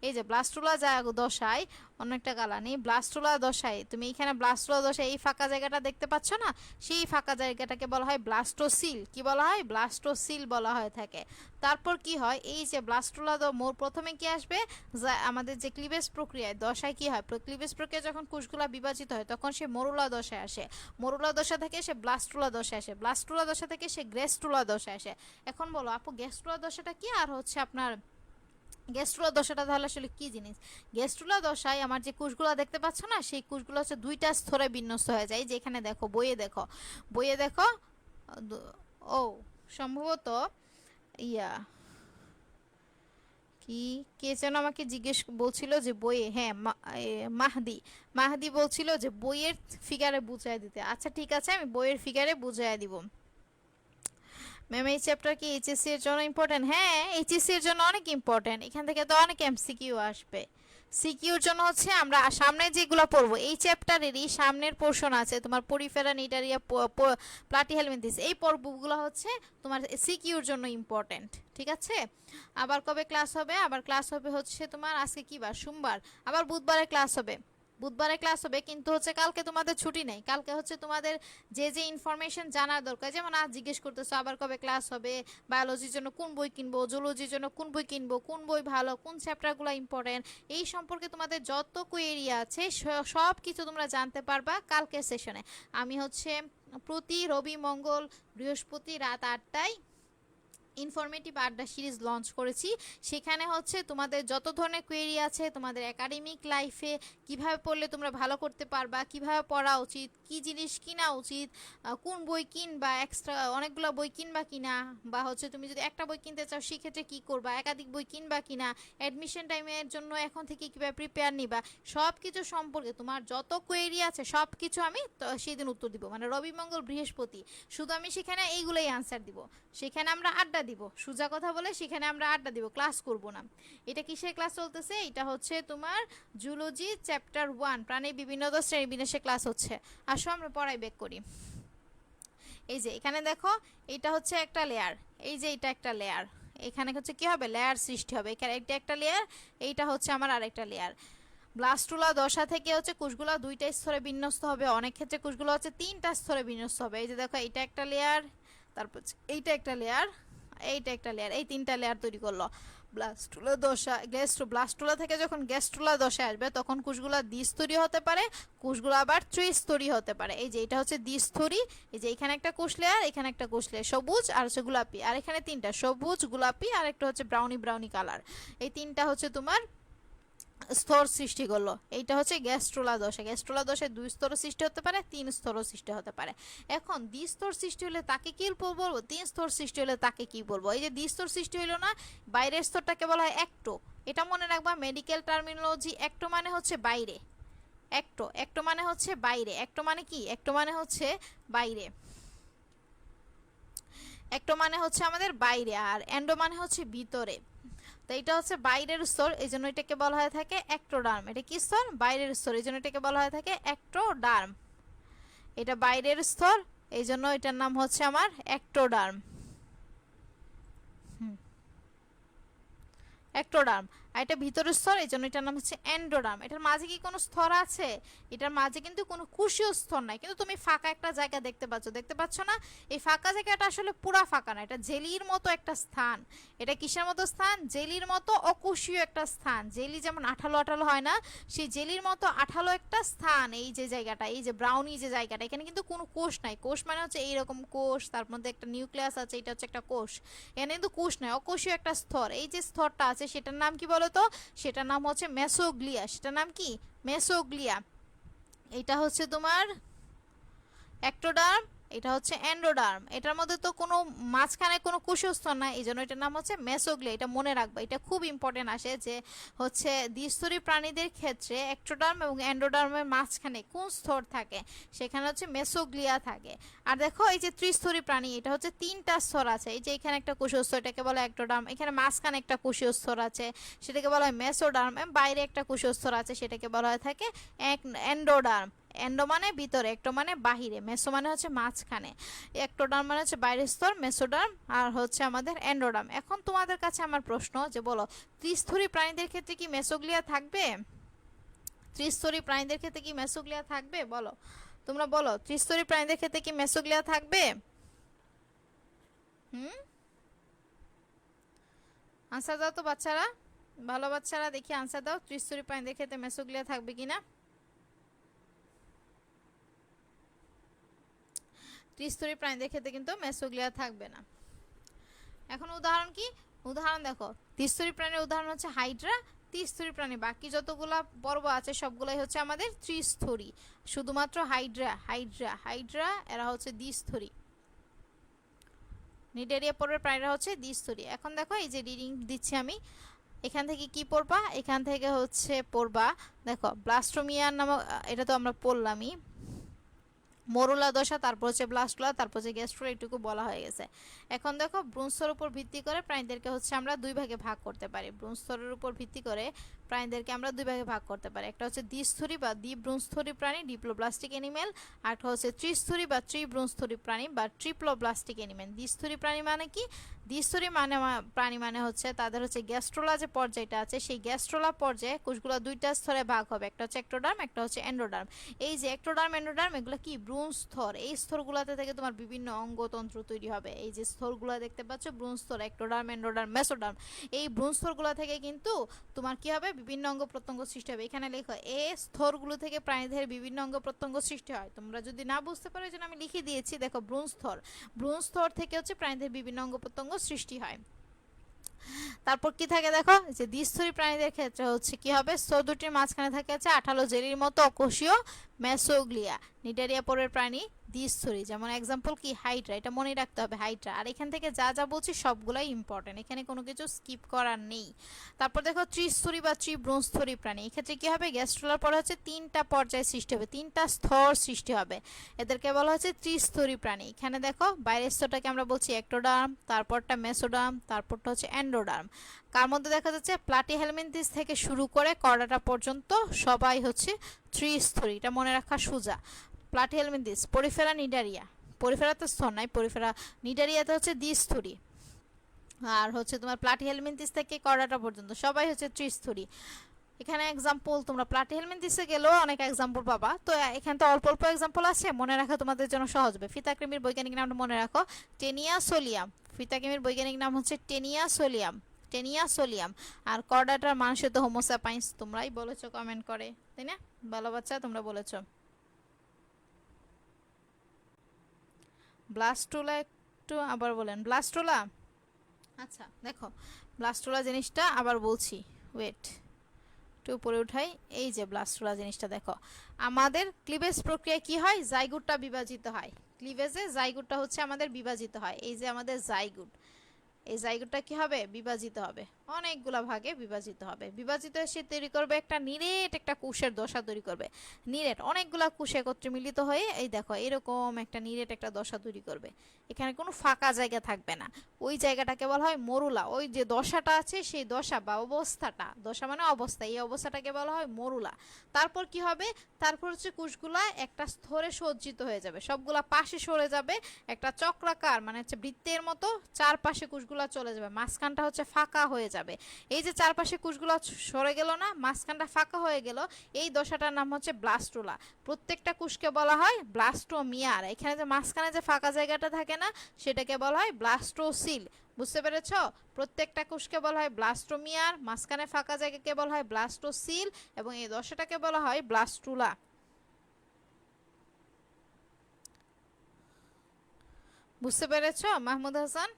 এই যে ব্লাস্টুলা দশায়, অনেকটা কালা নেই, ব্লাস্টুলা দশায় তুমি এখানে ব্লাস্টুলা দশায় এই ফাঁকা জায়গাটা দেখতে পাচ্ছ না, সেই ফাঁকা জায়গাটাকে বলা হয় ব্লাস্টোসিল। কি বলা হয়? ব্লাস্টোসিল বলা হয়ে থাকে। তারপর কি হয়? এই যে ব্লাস্টুলা প্রথমে কি আসবে? আমাদের যে ক্লিভেজ প্রক্রিয়ায় দশায় কি হয়? ক্লিভেজ প্রক্রিয়া যখন কোষগুলা বিভাজিত হয় তখন সে মরুলা দশায় আসে, মরুলা দশা থেকে সে ব্লাস্টুলা দশায় আসে, ব্লাস্টুলা দশা থেকে সে গ্যাস্ট্রুলা দশায় আসে। এখন বলো আপু গ্যাস্ট্রুলা দশাটা কি, আর হচ্ছে আপনার গ্যাস্ট্রুলা দশাটা তাহলে আসলে কি জিনিস? গ্যাস্ট্রুলা দশায় আমার যে কোষগুলো দেখতে পাচ্ছ না, সেই কোষগুলো হচ্ছে দুইটা স্তরে বিন্যস্ত হয়ে যায়। যেখানে দেখো, বইয়ে দেখো, বইয়ে দেখো, ও সম্ভবত ইয়া কি, কে যেন আমাকে জিজ্ঞেস বলছিল যে বইয়ে, হ্যাঁ মাহদি, মাহদি বলছিল যে বইয়ের ফিগারে বুঝাই দিতে। আচ্ছা ঠিক আছে, আমি বইয়ের ফিগারে বুঝাই দিব। ম্যাম এই চ্যাপ্টার কি এইচএসসি এর জন্য ইম্পর্টেন্ট? হ্যাঁ, এইচএসসি এর জন্য অনেক ইম্পর্টেন্ট, এখান থেকে তো অনেক এমসিকিউ আসবে। সিকিউর জন্য হচ্ছে আমরা সামনে যেগুলো পড়বো, এই চ্যাপ্টারেরই সামনের পোর্শন আছে তোমার পরিফেরা নিটারিয়া প্লাটিহেলমিনথিস, এই পর্বগুলো হচ্ছে তোমার সিকিউর জন্য ইম্পর্টেন্ট। ঠিক আছে, আবার কবে ক্লাস হবে? আবার ক্লাস হবে হচ্ছে তোমার, আজকে কি বার? সোমবার, আবার বুধবারে ক্লাস হবে, বুধবারে ক্লাস হবে, কিন্তু হচ্ছে কালকে তোমাদের ছুটি নেই। কালকে হচ্ছে তোমাদের যে যে ইনফরমেশন জানার দরকার, যেমন আজ জিজ্ঞেস করতেছো আবার কবে ক্লাস হবে, বায়োলজির জন্য কোন বই কিনবো, জুলজির জন্য কোন বই কিনবো, কোন বই ভালো, কোন চ্যাপ্টারগুলো ইম্পর্টেন্ট, এই সম্পর্কে তোমাদের যত কোয়েরি আছে সব কিছু তোমরা জানতে পারবা কালকের সেশনে। আমি হচ্ছে প্রতি রবি, মঙ্গল, বৃহস্পতি রাত 8টায় ইনফরমেটিভ আড্ডা সিরিজ লঞ্চ করেছি। সেখানে হচ্ছে তোমাদের যত ধরনের কোয়েরি আছে, তোমাদের একাডেমিক লাইফে কিভাবে পড়লে তোমরা ভালো করতে পারবা, কিভাবে পড়া উচিত, কি জিনিস কিনা উচিত, কোন বই কিনবা, এক্সট্রা অনেকগুলো বই কিনবা কিনা, বা হচ্ছে তুমি যদি একটা বই কিনতে চাও সেক্ষেত্রে কি করবা, একাধিক বই কিনবা কিনা, অ্যাডমিশন টাইমের জন্য এখন থেকে কিভাবে প্রিপেয়ার নিবা, সব কিছু সম্পর্কে তোমার যত কোয়েরি আছে সব কিছু আমি সেই দিন উত্তর দিব। মানে রবি, মঙ্গল, বৃহস্পতি শুধু আমি সেখানে এইগুলোই আনসার দিব। সেখানে আমরা আড্ডা দিব, সোজা কথা বলে সেখানে আমরা আড্ডা দিব, ক্লাস করব না। এটা কিসের ক্লাস চলতেছে? এটা হচ্ছে তোমার জুলজি চ্যাপ্টার 1 প্রাণীর বিভিন্ন শ্রেণী বিন্যাসের ক্লাস হচ্ছে। আসো আমরা পড়াই ব্যাক করি। এই যে এখানে দেখো, এটা হচ্ছে একটা লেয়ার, এই যে এটা একটা লেয়ার, এখানে হচ্ছে কি হবে? লেয়ার সৃষ্টি হবে। এখানে এটা একটা লেয়ার, এইটা হচ্ছে আমার আরেকটা লেয়ার। ব্লাস্টুলা দশা থেকে হচ্ছে কোষগুলো দুইটা স্তরে বিন্যস্ত হবে, অনেক ক্ষেত্রে কোষগুলো হচ্ছে তিনটা স্তরে বিন্যস্ত হবে। এই যে দেখো, এইটা একটা লেয়ার, তারপর এইটা একটা লেয়ার, এইটা একটা লেয়ার, এই তিনটা লেয়ার তৈরি করলো ব্লাস্টুলা দশা। ব্লাস্টুলা থেকে যখন গ্যাস্ট্রুলা দশা আসবে তখন কোষগুলো দ্বিস্তরী হতে পারে, কোষগুলো আবার ত্রিস্তরী হতে পারে। এই যে এটা হচ্ছে দ্বিস্তরী, এই যে এখানে একটা কোষ লেয়ার, এখানে একটা কোষ লেয়ার, সবুজ আর হচ্ছে গোলাপি, আর এখানে তিনটা, সবুজ, গোলাপি আর একটা হচ্ছে ব্রাউনি ব্রাউনি কালার, এই তিনটা হচ্ছে তোমার স্তর সৃষ্টি করলো। এইটা হচ্ছে গ্যাস্ট্রোলা দশা। গ্যাস্ট্রোলা দশায় 2 স্তর সৃষ্টি হতে পারে, 3 স্তর সৃষ্টি হতে পারে। এখন দ্বিস্তর সৃষ্টি হলে তাকে কি বলবো, 3 স্তর সৃষ্টি হলে তাকে কি বলবো? এই যে দ্বিস্তর সৃষ্টি হলো না, বাইরের স্তরটাকে বলা হয় অ্যাক্টো। এটা মনে রাখবা, মেডিকেল টার্মিনোলজি, অ্যাক্টো মানে হচ্ছে বাইরে, একটো, একটো মানে হচ্ছে বাইরে, একটো মানে কি, একটো মানে হচ্ছে বাইরে, একটো মানে হচ্ছে আমাদের বাইরে, আর এন্ডো মানে হচ্ছে ভিতরে। তো এটা হচ্ছে বাইরের স্তর, এই জন্য এটাকে বলা হয়ে থাকে একটোডার্ম। এটা কি স্তর? বাইরের স্তর, এই জন্য এটাকে বলা হয়ে থাকে একটোডার্ম। এটা বাইরের স্তর, এই জন্য এটার নাম হচ্ছে আমার একটোডার্ম। একটোডার্ম। আর এটা ভিতরের স্তর, এই জন্য এটার নাম হচ্ছে এন্ডোডার্ম। এটার মাঝে কি কোনো স্তর আছে? এটার মাঝে কিন্তু কোনো কোষীয় স্তর নাই, কিন্তু তুমি ফাঁকা একটা জায়গা দেখতে পাচ্ছ, দেখতে পাচ্ছ না? এই ফাঁকা জায়গাটা আসলে পুরা ফাঁকা না, এটা জেলির মতো একটা স্থান। এটা কিসের মতো স্থান? জেলির মতো অকোষীয় একটা স্থান। জেলি যেমন আঠালো আঠালো হয় না, সেই জেলির মতো আঠালো একটা স্থান এই যে জায়গাটা, এই যে ব্রাউনি যে জায়গাটা, এখানে কিন্তু কোনো কোষ নাই। কোষ মানে হচ্ছে এইরকম কোষ, তার মধ্যে একটা নিউক্লিয়াস আছে, এটা হচ্ছে একটা কোষ। এখানে কিন্তু কোষ নাই, অকোষীয় একটা স্তর। এই যে স্তরটা আছে সেটার নাম কি বলো তো? সেটার নাম হচ্ছে মেসোগ্লিয়া। সেটার নাম কি? মেসোগ্লিয়া। এটা হচ্ছে তোমার একটোডার্ম, এটা হচ্ছে এন্ডোডার্ম। এটার মধ্যে তো কোনো মাঝখানে কোনো কোষীয় স্তর নাই, এই জন্য এটার নাম হচ্ছে মেসোগ্লিয়া। এটা মনে রাখবা, এটা খুব ইম্পর্টেন্ট আসে যে হচ্ছে দ্বিস্তরী প্রাণীদের ক্ষেত্রে একটোডার্ম এবং এন্ডোডার্মের মাঝখানে কোন স্তর থাকে, সেখানে হচ্ছে মেসোগ্লিয়া থাকে। আর দেখো এই যে ত্রিস্তরী প্রাণী, এটা হচ্ছে তিনটা স্তর আছে। এই যে এখানে একটা কোষীয় স্তর, এটাকে বলা হয় একটোডার্ম। এখানে মাঝখানে একটা কোষীয় স্তর আছে, সেটাকে বলা হয় মেসোডার্ম। বাইরে একটা কোষীয় স্তর আছে, সেটাকে বলা হয় থাকে এন্ডোডার্ম। এন্ডো মানে ভিতরে, একটো মানে বাহিরে, মেসো মানে হচ্ছে মাঝখানে। একটোডার্ম মানে হচ্ছে বাইরের স্তর, মেসোডার্ম আর হচ্ছে আমাদের এন্ডোডার্ম। এখন তোমাদের কাছে আমার প্রশ্ন যে বলো, ত্রিস্তরী প্রাণীদের ক্ষেত্রে কি মেসোগ্লিয়া থাকবে? ত্রিস্তরী প্রাণীদের ক্ষেত্রে কি মেসোগ্লিয়া থাকবে? বলো, তোমরা বলো, ত্রিস্তরী প্রাণীদের ক্ষেত্রে কি মেসোগ্লিয়া থাকবে? হুম, আনসার দাও তো বাচ্চারা, ভালো বাচ্চারা, দেখি আনসার দাও, ত্রিস্তরী প্রাণীদের ক্ষেত্রে মেসোগ্লিয়া থাকবে কিনা। ত্রিস্তরী প্রাণীদের ক্ষেত্রে কিন্তু মেসোগ্লিয়া থাকবে না। এখন উদাহরণ কি? উদাহরণ দেখো, ত্রিস্তরী প্রাণীর উদাহরণ হচ্ছে হাইড্রা। ত্রিস্তরী প্রাণী বাকি যতগুলা পর্ব আছে সবগুলাই হচ্ছে আমাদের ত্রিস্তরী, শুধুমাত্র হাইড্রা, হাইড্রা, হাইড্রা এরা হচ্ছে দ্বিস্তরী। নিডারিয়া পর্বের প্রাণীরা হচ্ছে দ্বিস্তরী। এখন দেখো এই যে রিডিং দিচ্ছি আমি, এখান থেকে কি পড়বা? এখান থেকে হচ্ছে পড়বা, দেখো ব্লাস্টোমিয়া নামক, এটা তো আমরা পড়লামই, মরুলা দশা, তারপর হচ্ছে ব্লাস্টুলা, তারপর হচ্ছে গ্যাস্ট্রোলা, এটুকু বলা হয়ে গেছে। এখন দেখো ব্রুনস্তরের উপর ভিত্তি করে প্রাণীদেরকে হচ্ছে আমরা দুই ভাগে ভাগ করতে পারি। ব্রুনস্তরের উপর ভিত্তি করে প্রাণীদেরকে আমরা দুই ভাগে ভাগ করতে পারি। একটা হচ্ছে দ্বিস্তরী বা দ্বিব্রুনস্তরী প্রাণী, ডিপ্লোব্লাস্টিক অ্যানিমেল। আর একটা হচ্ছে ত্রিস্তরী বা ত্রিব্রুনস্তরী প্রাণী বা ট্রিপ্লোব্লাস্টিক অ্যানিমেল। দ্বিস্তরী প্রাণী মানে কি? দ্বিস্তরী মানে প্রাণী মানে হচ্ছে তাদের হচ্ছে গ্যাস্ট্রোলা যে পর্যায়টা আছে, সেই গ্যাস্ট্রোলা পর্যায়ে কোষগুলো দুইটা স্তরে ভাগ হবে, একটা হচ্ছে একটোডার্ম, একটা হচ্ছে এন্ডোডার্ম। এই যে একটোডার্ম এন্ডোডার্ম এগুলো কি ভ্রূণ স্তর, এই স্তরগুলোতে থেকে তোমার বিভিন্ন অঙ্গতন্ত্র তৈরি হবে। এই যে স্তরগুলো দেখতে পাচ্ছ, ভ্রূণ স্তর, একটোডার্ম, এন্ডোডার্ম, মেসোডার্ম, এই ভ্রূণ স্তরগুলো থেকে কিন্তু তোমার কি হবে? বিভিন্ন অঙ্গ প্রত্যঙ্গ সৃষ্টি হবে। এখানে লেখো এই স্তরগুলো থেকে প্রাণীদের বিভিন্ন অঙ্গ প্রত্যঙ্গ সৃষ্টি হয়। তোমরা যদি না বুঝতে পারো, এই জন্য আমি লিখে দিয়েছি, দেখো ভ্রূণ স্তর, ভ্রূণ স্তর থেকে হচ্ছে প্রাণীদের বিভিন্ন অঙ্গ প্রত্যঙ্গ সৃষ্টি হয়। তারপর কি থাকে দেখো, যে দ্বিস্তরী প্রাণীদের ক্ষেত্রে হচ্ছে কি হবে? স্তর দুটির মাঝখানে থাকে আছে আঠালো জেলির মতো অকোষীয় মেসোগ্লিয়া। নিডারিয়া পর্বের প্রাণী দ্বিস্তরী, যেমন এক্সাম্পল কি? হাইড্রা, এটা মনে রাখতে হবে, হাইড্রা। আর এখান থেকে যা যা বলছি সবগুলাই ইম্পর্টেন্ট, এখানে কোনো কিছু স্কিপ করার নেই। তারপর দেখো ত্রিস্তরী বা ত্রিব্রুনস্তরী প্রাণী, এক্ষেত্রে কি হবে? গ্যাস্ট্রোলার পরে হচ্ছে তিনটা পর্যায় সৃষ্টি হবে, তিনটা স্তর সৃষ্টি হবে, এদেরকে বলা হচ্ছে ত্রিস্তরী প্রাণী। এখানে দেখো বাইরের স্তরটাকে আমরা বলছি একটোডার্ম, তারপরটা মেসোডার্ম, তারপরটা হচ্ছে এন্ডোডার্ম। কার মধ্যে দেখা যাচ্ছে প্লাটিহেলমিনথিস থেকে শুরু করে কর্ডাটা পর্যন্ত সবাই হচ্ছে ত্রিস্তরী, এটা মনে রাখা সোজা। প্লাটিহেলমিনথিস, পরিফেরা, নিডারিয়া, পরিফেরা তো স্তর নাই, পরিফেরা, নিডারিয়াতে হচ্ছে দ্বিস্তরী। আর হচ্ছে তোমার প্লাটিহেলমিনথিস থেকে কর্ডাটা পর্যন্ত সবাই হচ্ছে ত্রিস্তরী। এখানে এক্সাম্পল তোমরা প্লাটিহেলমিনথিসে গেলেও অনেক এক্সাম্পল পাবা, তো এখানে তো অল্প অল্প এক্সাম্পল আছে, মনে রাখা তোমাদের জন্য সহজ হবে। ফিতাকৃমির বৈজ্ঞানিক নামটা মনে রাখো, টেনিয়া সোলিয়াম। ফিতাকৃমির বৈজ্ঞানিক নাম হচ্ছে টেনিয়া সোলিয়াম, টেনিয়া সোলিয়াম। আর কর্ডাটার মানুষের তো হোমোস্যাপাইন্স, তোমরাই বলেছো কমেন্ট করে, তাই না? ভালো বাচ্চা, তোমরা বলেছো। ব্লাস্টুলা একটু আবার বলেন, ব্লাস্টুলা। আচ্ছা দেখো, ব্লাস্টুলা জিনিসটা আবার বলছি, ওয়েট একটু উপরে উঠাই। এই যে ব্লাস্টুলা জিনিসটা দেখো, আমাদের ক্লিভেজ প্রক্রিয়া কি হয়? জাইগুটটা বিভাজিত হয়। ক্লিভেজে জাইগুটটা হচ্ছে আমাদের বিভাজিত হয়, এই যে আমাদের জাইগুট, এই জায়গাটা কি হবে বিভাজিত হবে, অনেকগুলা ভাগে বিভাজিত হবে। বিভাজিত হয়ে সে তৈরি করবে একটা নিরেট একটা কোষের দশা তৈরি করবে। নিরেট অনেকগুলা কোষ একত্রে মিলিত হয়ে এই দেখো এরকম একটা নিরেট একটা দশা তৈরি করবে। এখানে কোনো ফাঁকা জায়গা থাকবে না। ওই জায়গাটাকে বলা হয় মরুলা। ওই যে দশাটা আছে সেই দশা বা অবস্থাটা, দশা মানে অবস্থা, এই অবস্থাটাকে বলা হয় মরুলা। তারপর কি হবে, তারপর হচ্ছে কোষগুলা একটা স্তরে সজ্জিত হয়ে যাবে, সবগুলা পাশে সরে যাবে, একটা চক্রাকার মানে হচ্ছে বৃত্তের মতো চারপাশে কোষগুলা চলে যাবে, মাঝখানটা হচ্ছে ফাঁকা হয়ে যাবে। এই যে চারপাশে কোষগুলা সরে গেল না, মাঝখানটা ফাঁকা হয়ে গেল, এই দশাটার নাম হচ্ছে ব্লাস্টুলা। প্রত্যেকটা কোষকে বলা হয় ব্লাস্টোমিয়ার। এখানে যে মাঝখানে যে ফাঁকা জায়গাটা থাকে না, সেটাকে বলা হয় ব্লাস্টোসিল। বুঝতে পেরেছ? প্রত্যেকটা কোষকে বলা হয় ব্লাস্টোমিয়ার, মাঝখানে ফাঁকা জায়গাকে বলা হয় ব্লাস্টোসিল, এবং এই দশাটাকে বলা হয় ব্লাস্টুলা। বুঝতে পেরেছ মাহমুদ হাসান?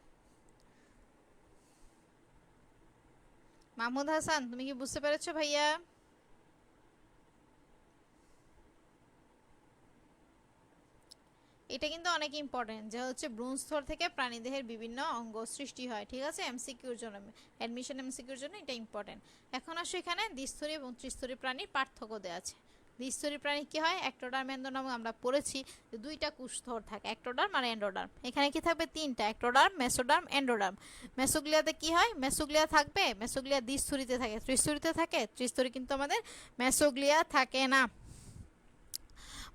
মাহমুদ হাসান তুমি কি বুঝতে পেরেছো ভাইয়া? এটা কিন্তু অনেক ইম্পর্টেন্ট যে হচ্ছে ভ্রূণ স্তর থেকে প্রাণীদেহের বিভিন্ন অঙ্গ সৃষ্টি হয়, ঠিক আছে? এমসিকিউর জন্য, অ্যাডমিশন এমসিকিউর জন্য এটা ইম্পর্টেন্ট। এখন আসো এখানে দ্বিস্তরী এবং ত্রিস্তরী প্রাণীর পার্থক্য দেওয়া আছে। দ্বিস্তরী প্রাণী কি হয়, একটোডার্ম এন্ডোডার্ম, আমরা পড়েছি দুইটা কোষস্তর থাকে, একটোডার্ম আর এন্ডোডার্ম। এখানে কি থাকবে তিনটা, একটোডার্ম, মেসোডার্ম, এন্ডোডার্ম। মেসোগ্লিয়াতে কি হয়, মেসোগ্লিয়া থাকবে, মেসোগ্লিয়া দ্বিস্তরীতে থাকে, ত্রিস্তরীতে থাকে, ত্রিস্তরী কিন্তু আমাদের মেসোগ্লিয়া থাকে না।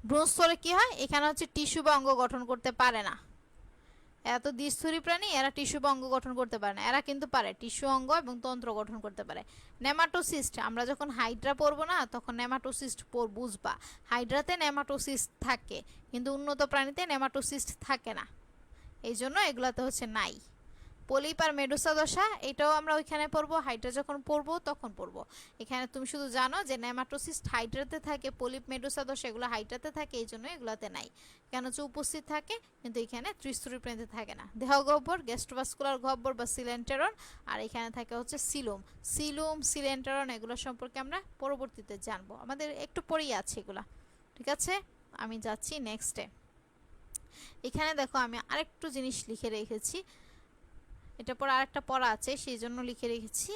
ভ্রূণস্তরে কি হয়, এখানে হচ্ছে টিস্যু বা অঙ্গ গঠন করতে পারে না। এরা তো দ্বিস্তরী প্রাণী, এরা টিস্যু বা অঙ্গ গঠন করতে পারে না, এরা কিন্তু পারে টিস্যু, অঙ্গ এবং তন্ত্র গঠন করতে পারে। নেমাটোসিস্ট, আমরা যখন হাইড্রা পড়বো না তখন নেমাটোসিস্ট বুঝবা। হাইড্রাতে নেমাটোসিস্ট থাকে, কিন্তু উন্নত প্রাণীতে নেমাটোসিস্ট থাকে না, এই জন্য এগুলাতে হচ্ছে নাই। পলিপ আর মেডুসা দশা, এটাও আমরা ওইখানে পড়বো, হাইড্রা যখন পড়বো তখন পড়বো। এখানে তুমি শুধু জানো যে নেমাটোসিস্ট হাইড্রাতে থাকে, পলিপ মেডুসা দশা এগুলো হাইড্রাতে থাকে, এই জন্য এগুলোতে নাই। কেন হচ্ছে উপস্থিত থাকে, কিন্তু এখানে ত্রিস্তরী প্রাণীতে থাকে না। দেহ গহ্বর, গ্যাস্ট্রোভাস্কুলার গহ্বর বা সিলেন্টেরন, আর এখানে থাকে হচ্ছে সিলুম। সিলুম, সিলেন্টেরন এগুলো সম্পর্কে আমরা পরবর্তীতে জানবো, আমাদের একটু পরেই আছে এগুলা, ঠিক আছে? আমি যাচ্ছি নেক্সটে। এখানে দেখো আমি আরেকটু জিনিস লিখে রেখেছি, এটা পর আরেকটা পড়া আছে সেই জন্য লিখে রেখেছি,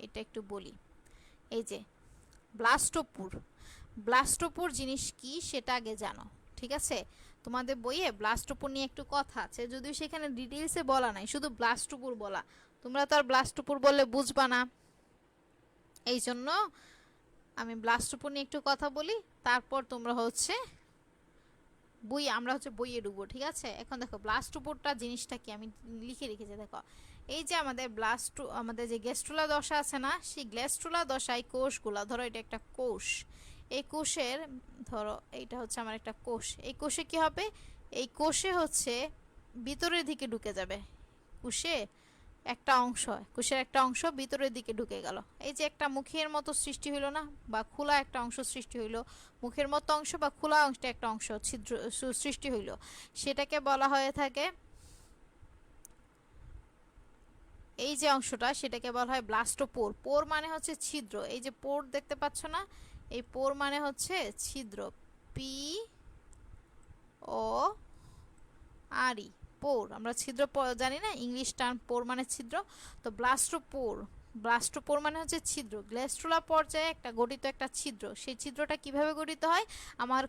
এটা একটু বলি। এই যে ব্লাস্টোপুর, ব্লাস্টোপুর জিনিস কি সেটা আগে জানো, ঠিক আছে? তোমাদের বইয়ে ব্লাস্টোপুর নিয়ে একটু কথা আছে, যদিও সেখানে ডিটেইলসে বলা নাই, শুধু ব্লাস্টোপুর বলা। তোমরা তো আর ব্লাস্টোপুর বললে বুঝবা না, এই জন্য আমি ব্লাস্টোপুর নিয়ে একটু কথা বলি, তারপর তোমরা হচ্ছে বই, আমরা হচ্ছে বইয়ে ঢুকবো, ঠিক আছে? এখন দেখো ব্লাস্টোপুরটা জিনিসটা কি আমি লিখে রেখেছি, দেখো এই যে আমাদের আমাদের যে গ্যাস্ট্রুলা দশা আছে না, সেই গ্যাস্ট্রুলা দশায় কোষগুলা, ধরো এটা একটা কোষ, এই কোষের, ধরো এইটা হচ্ছে আমার একটা কোষ, এই কোষে কি হবে, এই কোষে হচ্ছে ভিতরের দিকে ঢুকে যাবে, কোষে একটা অংশ, কোষের একটা অংশ ভিতরের দিকে ঢুকে গেল, এই যে একটা মুখের মতো সৃষ্টি হইলো না, বা খোলা একটা অংশ সৃষ্টি হইলো, মুখের মতো অংশ বা খোলা অংশটা একটা অংশ ছিদ্র সৃষ্টি হইলো, সেটাকে বলা হয়ে থাকে, এই যে অংশটা সেটাকে বলা হয় ব্লাস্টোপোর। পোর মানে হচ্ছে ছিদ্র, এই যে পোর দেখতে পাচ্ছ না, এই পোর মানে হচ্ছে ছিদ্র, পি ও আর ই, পোর। আমরা ছিদ্র জানি না, ইংলিশ টার্ম পোর মানে ছিদ্র, তো ব্লাস্টোপোর, ব্লাস্টোপোর মানে হচ্ছে ছিদ্র। গ্যাস্ট্রুলা পর্যায়ে একটা গঠিত একটা ছিদ্র, সেই ছিদ্রটা কিভাবে গঠিত হয়, আমার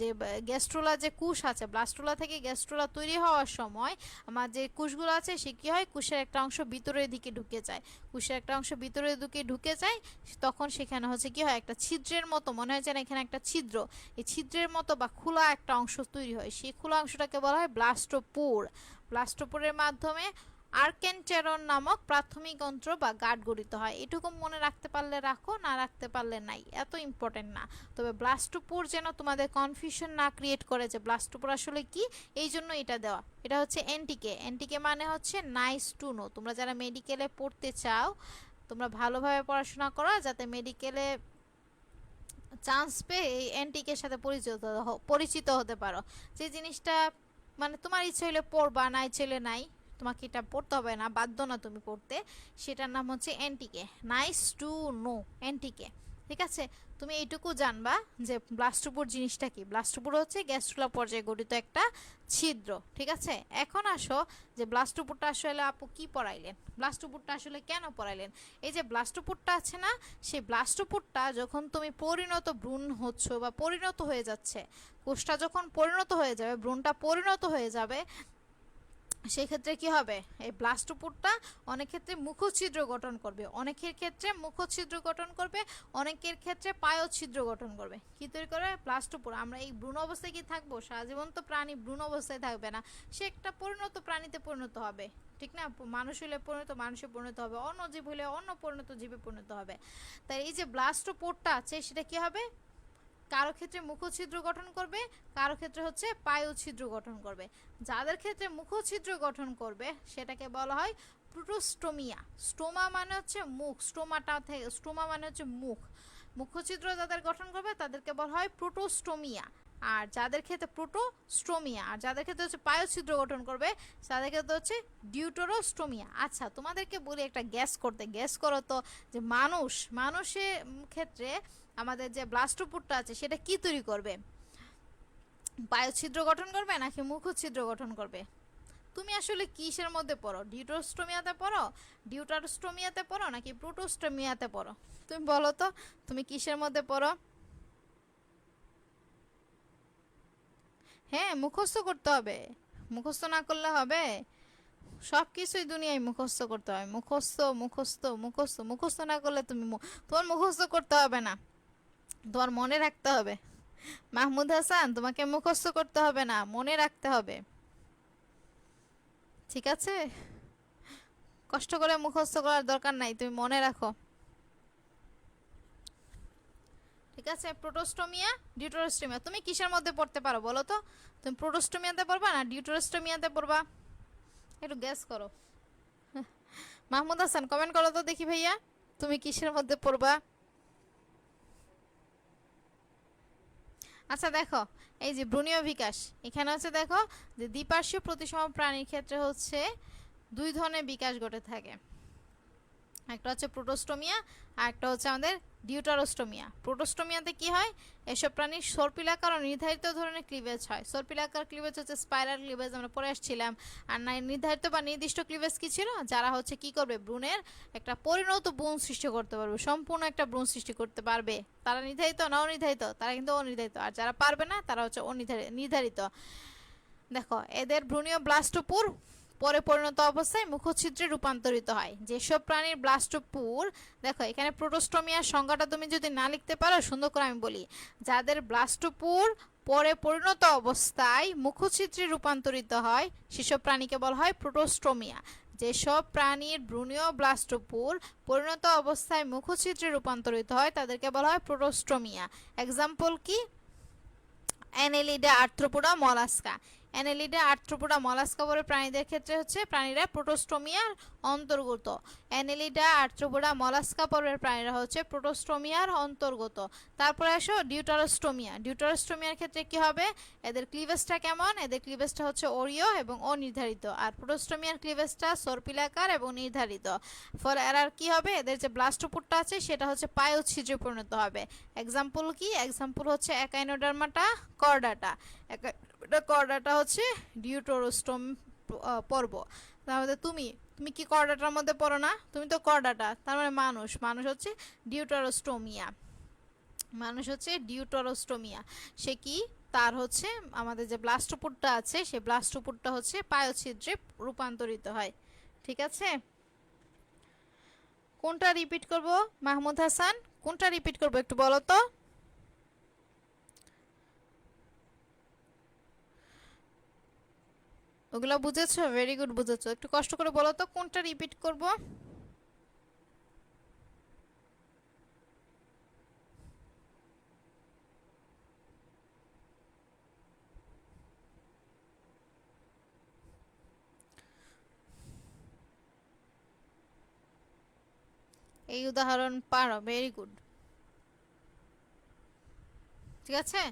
যে গ্যাস্ট্রুলা যে কোষ আছে, ব্লাস্টুলা থেকে গ্যাস্ট্রুলা তৈরি হওয়ার সময় আমার যে কোষগুলো আছে সে কি হয়, কোষের একটা অংশ ভিতরের দিকে ঢুকে যায়, কোষের একটা অংশ ভিতরের দিকে ঢুকে যায়, তখন সেখানে হচ্ছে কি হয়, একটা ছিদ্রের মতো মনে হয় যেন এখানে একটা ছিদ্র, এই ছিদ্রের মতো বা খোলা একটা অংশ তৈরি হয়, সেই খোলা অংশটাকে বলা হয় ব্লাস্টোপোর। ব্লাস্টোপোরের মাধ্যমে আর্কেনটেরন নামক প্রাথমিক অন্ত্র বা গাঁট গঠিত হয়। এটুকু মনে রাখতে পারলে রাখো, না রাখতে পারলে নাই, এত ইম্পর্টেন্ট না। তবে ব্লাস্টোপোর যেন তোমাদের কনফিউশন না ক্রিয়েট করে যে ব্লাস্টোপোর আসলে কি, এই জন্য এটা দেওয়া। এটা হচ্ছে এনটিকে, এনটিকে মানে হচ্ছে নাইস টু নো। তোমরা যারা মেডিকেলে পড়তে চাও, তোমরা ভালোভাবে পড়াশোনা করো যাতে মেডিকেলে চান্স পেয়ে এই এনটিকের সাথে পরিচিত হতে পারো। যে জিনিসটা মানে তোমার ইচ্ছে হলে পড়বা, না ইচ্ছে হলে নাই, তোমাকে এটা পড়তে হবে না, বাধ্য না তুমি পড়তে, সেটার নাম হচ্ছে এনটিকে, নাইস টু নো, এনটিকে, ঠিক আছে, তুমি এইটুকু জানবা যে ব্লাস্টোপোর জিনিসটা কি। ব্লাস্টোপোর হচ্ছে গ্যাস্ট্রুলা পর্যায়ে গঠিত একটা ছিদ্র। ঠিক আছে, এখন আসো যে ব্লাস্টোপোরটা আসলে আপু কি পড়াইলেন, ব্লাস্টোপোরটা আসলে কেন পড়াইলেন। এই যে ব্লাস্টোপোরটা আছে না, সেই ব্লাস্টোপোরটা যখন তুমি পরিণত ভ্রূণ হচ্ছ বা পরিণত হয়ে যাচ্ছে, কোষটা যখন পরিণত হয়ে যাবে, ভ্রূণটা পরিণত হয়ে যাবে, সেক্ষেত্রে কি হবে, এই ব্লাস্টোপোরটা অনেক ক্ষেত্রে মুখছিদ্র গঠন করবে, অনেকের ক্ষেত্রে মুখছিদ্র গঠন করবে, অনেকের ক্ষেত্রে পায়ছিদ্র গঠন করবে। কি তৈরি করে ব্লাস্টোপোর। আমরা এই ভ্রূণ অবস্থায় কি থাকবো, সারাজীবন তো প্রাণী ভ্রূণ অবস্থায় থাকবে না, সে একটা পরিণত প্রাণীতে পরিণত হবে। ঠিক না, মানুষ হলে পরিণত মানুষে পরিণত হবে, অন্য জীব হলে অন্য পরিণত জীবে পরিণত হবে। তাই এই যে ব্লাস্টোপোরটা আছে সেটা কি হবে, কারো ক্ষেত্রে মুখছিদ্র গঠন করবে, কারো ক্ষেত্রে হচ্ছে পায়ুছিদ্র গঠন করবে। যাদের ক্ষেত্রে মুখছিদ্র গঠন করবে সেটাকে বলা হয় প্রোটোস্টোমিয়া। স্টোমা মানে হচ্ছে মুখ, স্টোমাটা থেকে, স্টোমা মানে হচ্ছে মুখ, মুখছিদ্র যাদের গঠন করবে তাদেরকে বলা হয় প্রোটোস্টোমিয়া। আর যাদের ক্ষেত্রে প্রোটোস্টোমিয়া, আর যাদের ক্ষেত্রে হচ্ছে পায়ুছিদ্র গঠন করবে তাদের ক্ষেত্রে হচ্ছে ডিউটোরোস্টোমিয়া। আচ্ছা, তোমাদেরকে বলি একটা গ্যাস করতে, গ্যাস করো তো যে মানুষের ক্ষেত্রে আমাদের যে ব্লাস্টোপোরটা আছে সেটা কি তৈরি করবে, পায়ুছিদ্র গঠন করবে নাকি মুখছিদ্র গঠন করবে। তুমি আসলে কিসের মধ্যে পড়ো, ডিউটোস্টোমিয়াতে পড়ো, ডিউটারোস্টোমিয়াতে পড়ো নাকি প্রোটোস্টোমিয়াতে পড়ো, তুমি বলো তো তুমি কিসের মধ্যে পড়ো। হ্যাঁ, মুখস্থ করতে হবে, মুখস্থ না করলে হবে, সব কিছুই দুনিয়ায় মুখস্থ করতে হয়, মুখস্থ মুখস্থ মুখস্থ, মুখস্থ না করলে তুমি তোমার মুখস্থ করতে হবে না, তোমার মনে রাখতে হবে। মাহমুদ হাসান, তোমাকে মুখস্থ করতে হবে না, মনে রাখতে হবে। ঠিক আছে, কষ্ট করে মুখস্থ করার দরকার নাই, তুমি মনে রাখো। ঠিক আছে, প্রোটোস্টোমিয়া, ডিউটোরোস্টোমিয়া, তুমি কিসের মধ্যে পড়তে পারো বলো তো, তুমি প্রোটোস্টোমিয়াতে পড়বা না ডিউটোরোস্টোমিয়াতে পড়বা, একটু গ্যাস করো। মাহমুদ হাসান কমেন্ট করো তো দেখি ভাইয়া, তুমি কিসের মধ্যে পড়বা। আচ্ছা দেখো, এই যে ভ্রূণীয় বিকাশ, এখানে হচ্ছে দেখো যে দ্বিপার্শ্বীয় প্রতিসম প্রাণীর ক্ষেত্রে হচ্ছে দুই ধরনের বিকাশ ঘটে থাকে, একটা হচ্ছে প্রোটোস্টোমিয়া আর একটা হচ্ছে আমাদের ডিউটারোস্টোমিয়া। প্রোটোস্টোমিয়াতে কি হয়, এসব প্রাণীর সর্পিলাকার ও নির্ধারিত ধরনের ক্লিভেজ হয়। সর্পিলাকার ক্লিভেজ হচ্ছে স্পাইরাল ক্লিভেজ, আমরা পরে আসছিলাম। আর নির্ধারিত বা নির্দিষ্ট ক্লিভেজ কি ছিল, যারা হচ্ছে কি করবে, ভ্রূণের একটা পরিণত ভ্রূণ সৃষ্টি করতে পারবে, সম্পূর্ণ একটা ভ্রূণ সৃষ্টি করতে পারবে, তারা নির্ধারিত না অনির্ধারিত, তারা কিন্তু অনির্ধারিত। আর যারা পারবে না তারা হচ্ছে নির্ধারিত। দেখো, এদের ভ্রূণীয় ব্লাস্টোপোর পরে পরিণত অবস্থায় মুখছিদ্রে রূপান্তরিত হয়। যেসব প্রাণীর ব্লাস্টোপোর, দেখো এখানে প্রোটোস্টোমিয়ার সংজ্ঞাটা তুমি যদি না লিখতে পারো, সুন্দর করে আমি বলি, যাদের ব্লাস্টোপোর পরে পরিণত অবস্থায় মুখছিদ্রে রূপান্তরিত হয় সেসব প্রাণীকে বলা হয় প্রোটোস্টোমিয়া। যেসব প্রাণীর ভ্রূণীয় ব্লাস্টোপোর পরিণত অবস্থায় মুখছিদ্রে রূপান্তরিত হয় তাদেরকে বলা হয় প্রোটোস্টোমিয়া। এক্সাম্পল কি, Annelida, arthropoda, mollusca. Annelida, arthropoda, mollusca বলে প্রাণীদের ক্ষেত্রে হচ্ছে প্রাণীরা প্রোটোস্টোমিয়ার অন্তর্গত। অ্যানেলিডা, আর্থ্রোপোডা, মলাস্কা পর্বের প্রাণীরা হচ্ছে প্রোটোস্টোমিয়ার অন্তর্গত। তারপরে আসো ডিউটারোস্টোমিয়া। ডিউটারোস্টোমিয়ার ক্ষেত্রে কি হবে, এদের ক্লিভেজটা কেমন, এদের ক্লিভেজটা হচ্ছে অরীয় এবং অনির্ধারিত। আর প্রোটোস্টোমিয়ার ক্লিভেজটা সর্পিলাকার এবং নির্ধারিত। ফলে এরার কি হবে, এদের যে ব্লাস্টোপোরটা আছে সেটা হচ্ছে পায়ুছিদ্রে পরিণত হবে। এক্সাম্পল কি, এক্সাম্পল হচ্ছে একাইনোডার্মাটা কর্ডাটা। কর্ডাটা হচ্ছে ডিউটোরোস্টোম পর্ব। তাহলে তুমি তুমি কি কর্ডাটার মধ্যে পড়ো না, তুমি তো কর্ডাটা, তার মানে মানুষ, মানুষ হচ্ছে ডিউটারোস্টোমিয়া, মানুষ হচ্ছে ডিউটারোস্টোমিয়া। সে কি, তার হচ্ছে আমাদের যে ব্লাস্টোপোরটা আছে সেই ব্লাস্টোপোরটা হচ্ছে পায়ুছিদ্রে রূপান্তরিত হয়। ঠিক আছে, কোনটা রিপিট করব মাহমুদ হাসান, কোনটা রিপিট করব একটু বলো তো। ওগুলো বুঝেছো, ভেরি গুড, বুঝেছো, একটু কষ্ট করে বলো তো কোনটা রিপিট করব। এই উদাহরণ পারো, ভেরি গুড। ঠিক আছে,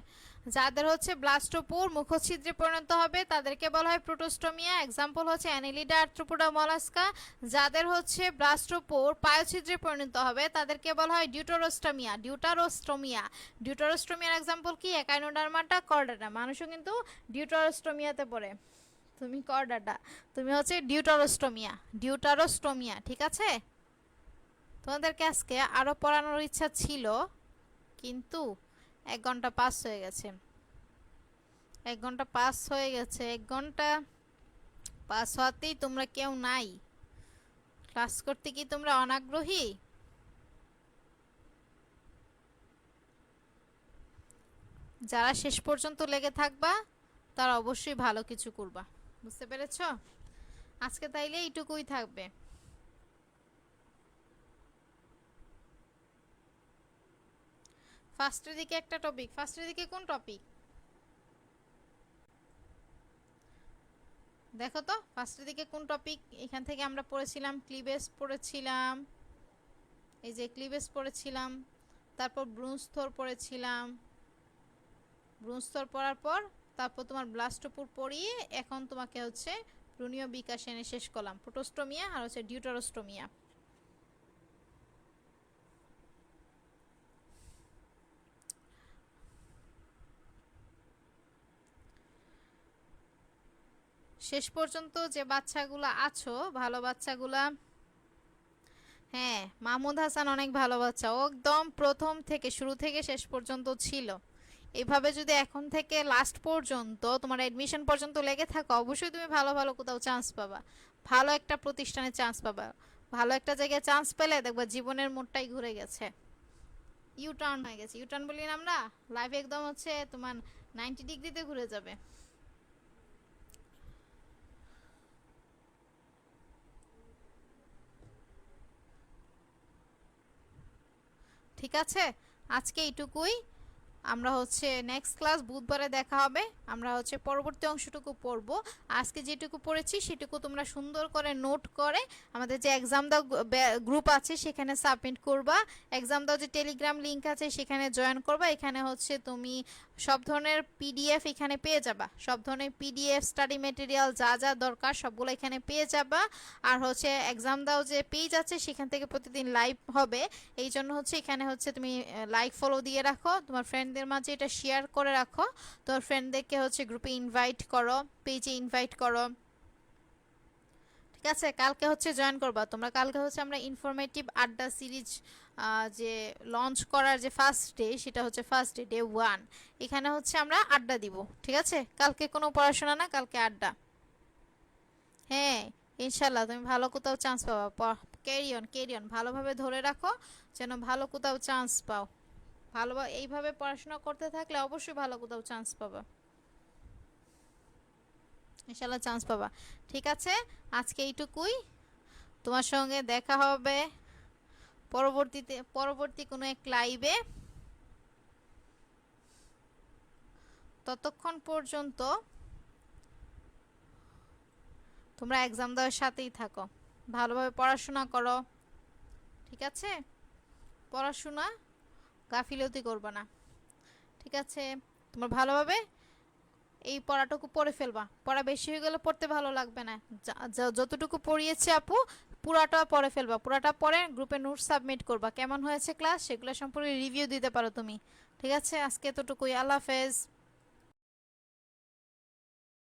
যাদের হচ্ছে ব্লাস্টোপোর মুখছিদ্রে পরিণত হবে তাদেরকে বলা হয় প্রোটোস্টোমিয়া। এক্সাম্পল হচ্ছে অ্যানিলিডা, আর্থ্রোপোডা, মলাস্কা। যাদের হচ্ছে ব্লাস্টোপোর পায়োছিদ্রে পরিণত হবে তাদেরকে বলা হয় ডিউটারোস্টোমিয়া। ডিউটারোস্টোমিয়ার এক্সাম্পল কি? Echinodermata, chordata. মানুষও কিন্তু ডিউটারোস্টোমিয়াতে পড়ে। তুমি কর্ডাটা, তুমি হচ্ছে ডিউটারোস্টোমিয়া। ঠিক আছে, তোমাদেরকে আজকে আরো পড়ানোর ইচ্ছা ছিল, কিন্তু 1 ঘন্টা পাস হয়ে গেছে। 1 ঘন্টা পাস হয়ে গেছে। 1 ঘন্টা পাস হওয়াতেই তোমরা কেউ নাই ক্লাস করতে। কি তোমরা অনাগ্রহী? যারা শেষ পর্যন্ত লেগে থাকবা তারা অবশ্যই ভালো কিছু করবা। বুঝতে পেরেছো? আজকে তাইলে এইটুকুই থাকবে। ফার্স্টের দিকে একটা টপিক। ফার্স্টের দিকে কোন টপিক দেখো তো? ফার্স্টের দিকে কোন টপিক? এখান থেকে আমরা পড়েছিলাম ক্লিভেজ পড়েছিলাম, এই যে ক্লিভেজ পড়েছিলাম, তারপর ব্রুনস্তর পড়েছিলাম। ব্রুনস্তর পড়ার পর তারপর তোমার ব্লাস্টোপুর পড়িয়ে এখন তোমাকে হচ্ছে ভ্রূণীয় বিকাশ এনে শেষ করলাম, প্রোটোস্টোমিয়া আর হচ্ছে ডিউটারোস্টোমিয়া। শেষ পর্যন্ত যে বাচ্চাগুলো আছো, ভালো বাচ্চাগুলা, হ্যাঁ মাহমুদ হাসান অনেক ভালো বাচ্চা, ও একদম প্রথম থেকে শুরু থেকে শেষ পর্যন্ত ছিল। এভাবে যদি এখন থেকে লাস্ট পর্যন্ত তোমার এডমিশন পর্যন্ত লেগে থাকো, অবশ্যই তুমি ভালো ভালো কোথাও চান্স পাবা, ভালো একটা প্রতিষ্ঠানে চান্স পাবা। ভালো একটা জায়গায় চান্স পেলে দেখবা জীবনের মোড়টাই ঘুরে গেছে, ইউটার্ন হয়ে গেছে। ইউটার্ন বলি না আমরা, লাইফ একদম হচ্ছে তোমার 90 ডিগ্রিতে ঘুরে যাবে। ঠিক আছে, আজকে এইটুকুই। আমরা হচ্ছে নেক্সট ক্লাস বুধবারে দেখা হবে। আমরা হচ্ছে পরবর্তী অংশটুকু পড়ব। আজকে যেটুকু পড়েছি সেটুকু তোমরা সুন্দর করে নোট করে আমাদের যে এক্সাম দাও গ্রুপ আছে সেখানে সাবমিট করবা। এক্সাম দাও যে টেলিগ্রাম লিংক আছে সেখানে জয়েন করবা। এখানে হচ্ছে তুমি সব ধরনের পিডিএফ এখানে পেয়ে যাবা, সব ধরনের পিডিএফ স্টাডি মেটেরিয়াল যা যা দরকার সবগুলো এখানে পেয়ে যাবা। আর হচ্ছে এক্সাম দাও যে পেজ আছে সেখান থেকে প্রতিদিন লাইভ হবে, এই জন্য হচ্ছে এখানে হচ্ছে তুমি লাইক ফলো দিয়ে রাখো, তোমার ফ্রেন্ডদের মাঝে এটা শেয়ার করে রাখো, তোমার ফ্রেন্ডদেরকে হচ্ছে গ্রুপে ইনভাইট করো, পেজে ইনভাইট করো। ঠিক আছে, কালকে হচ্ছে জয়েন করবা তোমরা। কালকে হচ্ছে আমরা ইনফরমেটিভ আড্ডা সিরিজ যে লঞ্চ করার যে ফার্স্ট ডে, সেটা হচ্ছে ফার্স্ট ডে, ডে 1। এখানে হচ্ছে আমরা আড্ডা দিব। ঠিক আছে, কালকে কোনো পড়াশোনা না, কালকে আড্ডা। হ্যাঁ ইনশাল্লাহ তুমি ভালো কোথাও চান্স পাবা। ক্যারি অন ভালোভাবে ধরে রাখো যেন ভালো কোথাও চান্স পাও। ভালো এইভাবে পড়াশোনা করতে থাকলে অবশ্যই ভালো কোথাও চান্স পাবা, ইনশাল্লাহ চান্স পাবা। ঠিক আছে, আজকে এইটুকুই। তোমার সঙ্গে দেখা হবে পরবর্তী কোনো এক লাইভে। ততক্ষণ পর্যন্ত তোমরা এক্সাম দেওয়ার সাথেই থাকো, ভালোভাবে পড়াশোনা করো। ঠিক আছে, পড়াশোনা গাফিলতি করবে না। ঠিক আছে, তোমরা ভালোভাবে এই পড়াটুকু পড়ে ফেলবা। পড়া বেশি হয়ে গেলে পড়তে ভালো লাগবে না। যতটুকু পড়িয়েছে আপু পুরাটা পড়ে ফেলবা। পুরাটা পড়ে গ্রুপে নোট সাবমিট করবা, কেমন হয়েছে ক্লাস সেগুলো সম্পর্কে রিভিউ দিতে পারো তুমি। ঠিক আছে, আজকে এতটুকুই। আল্লাহ হাফেজ।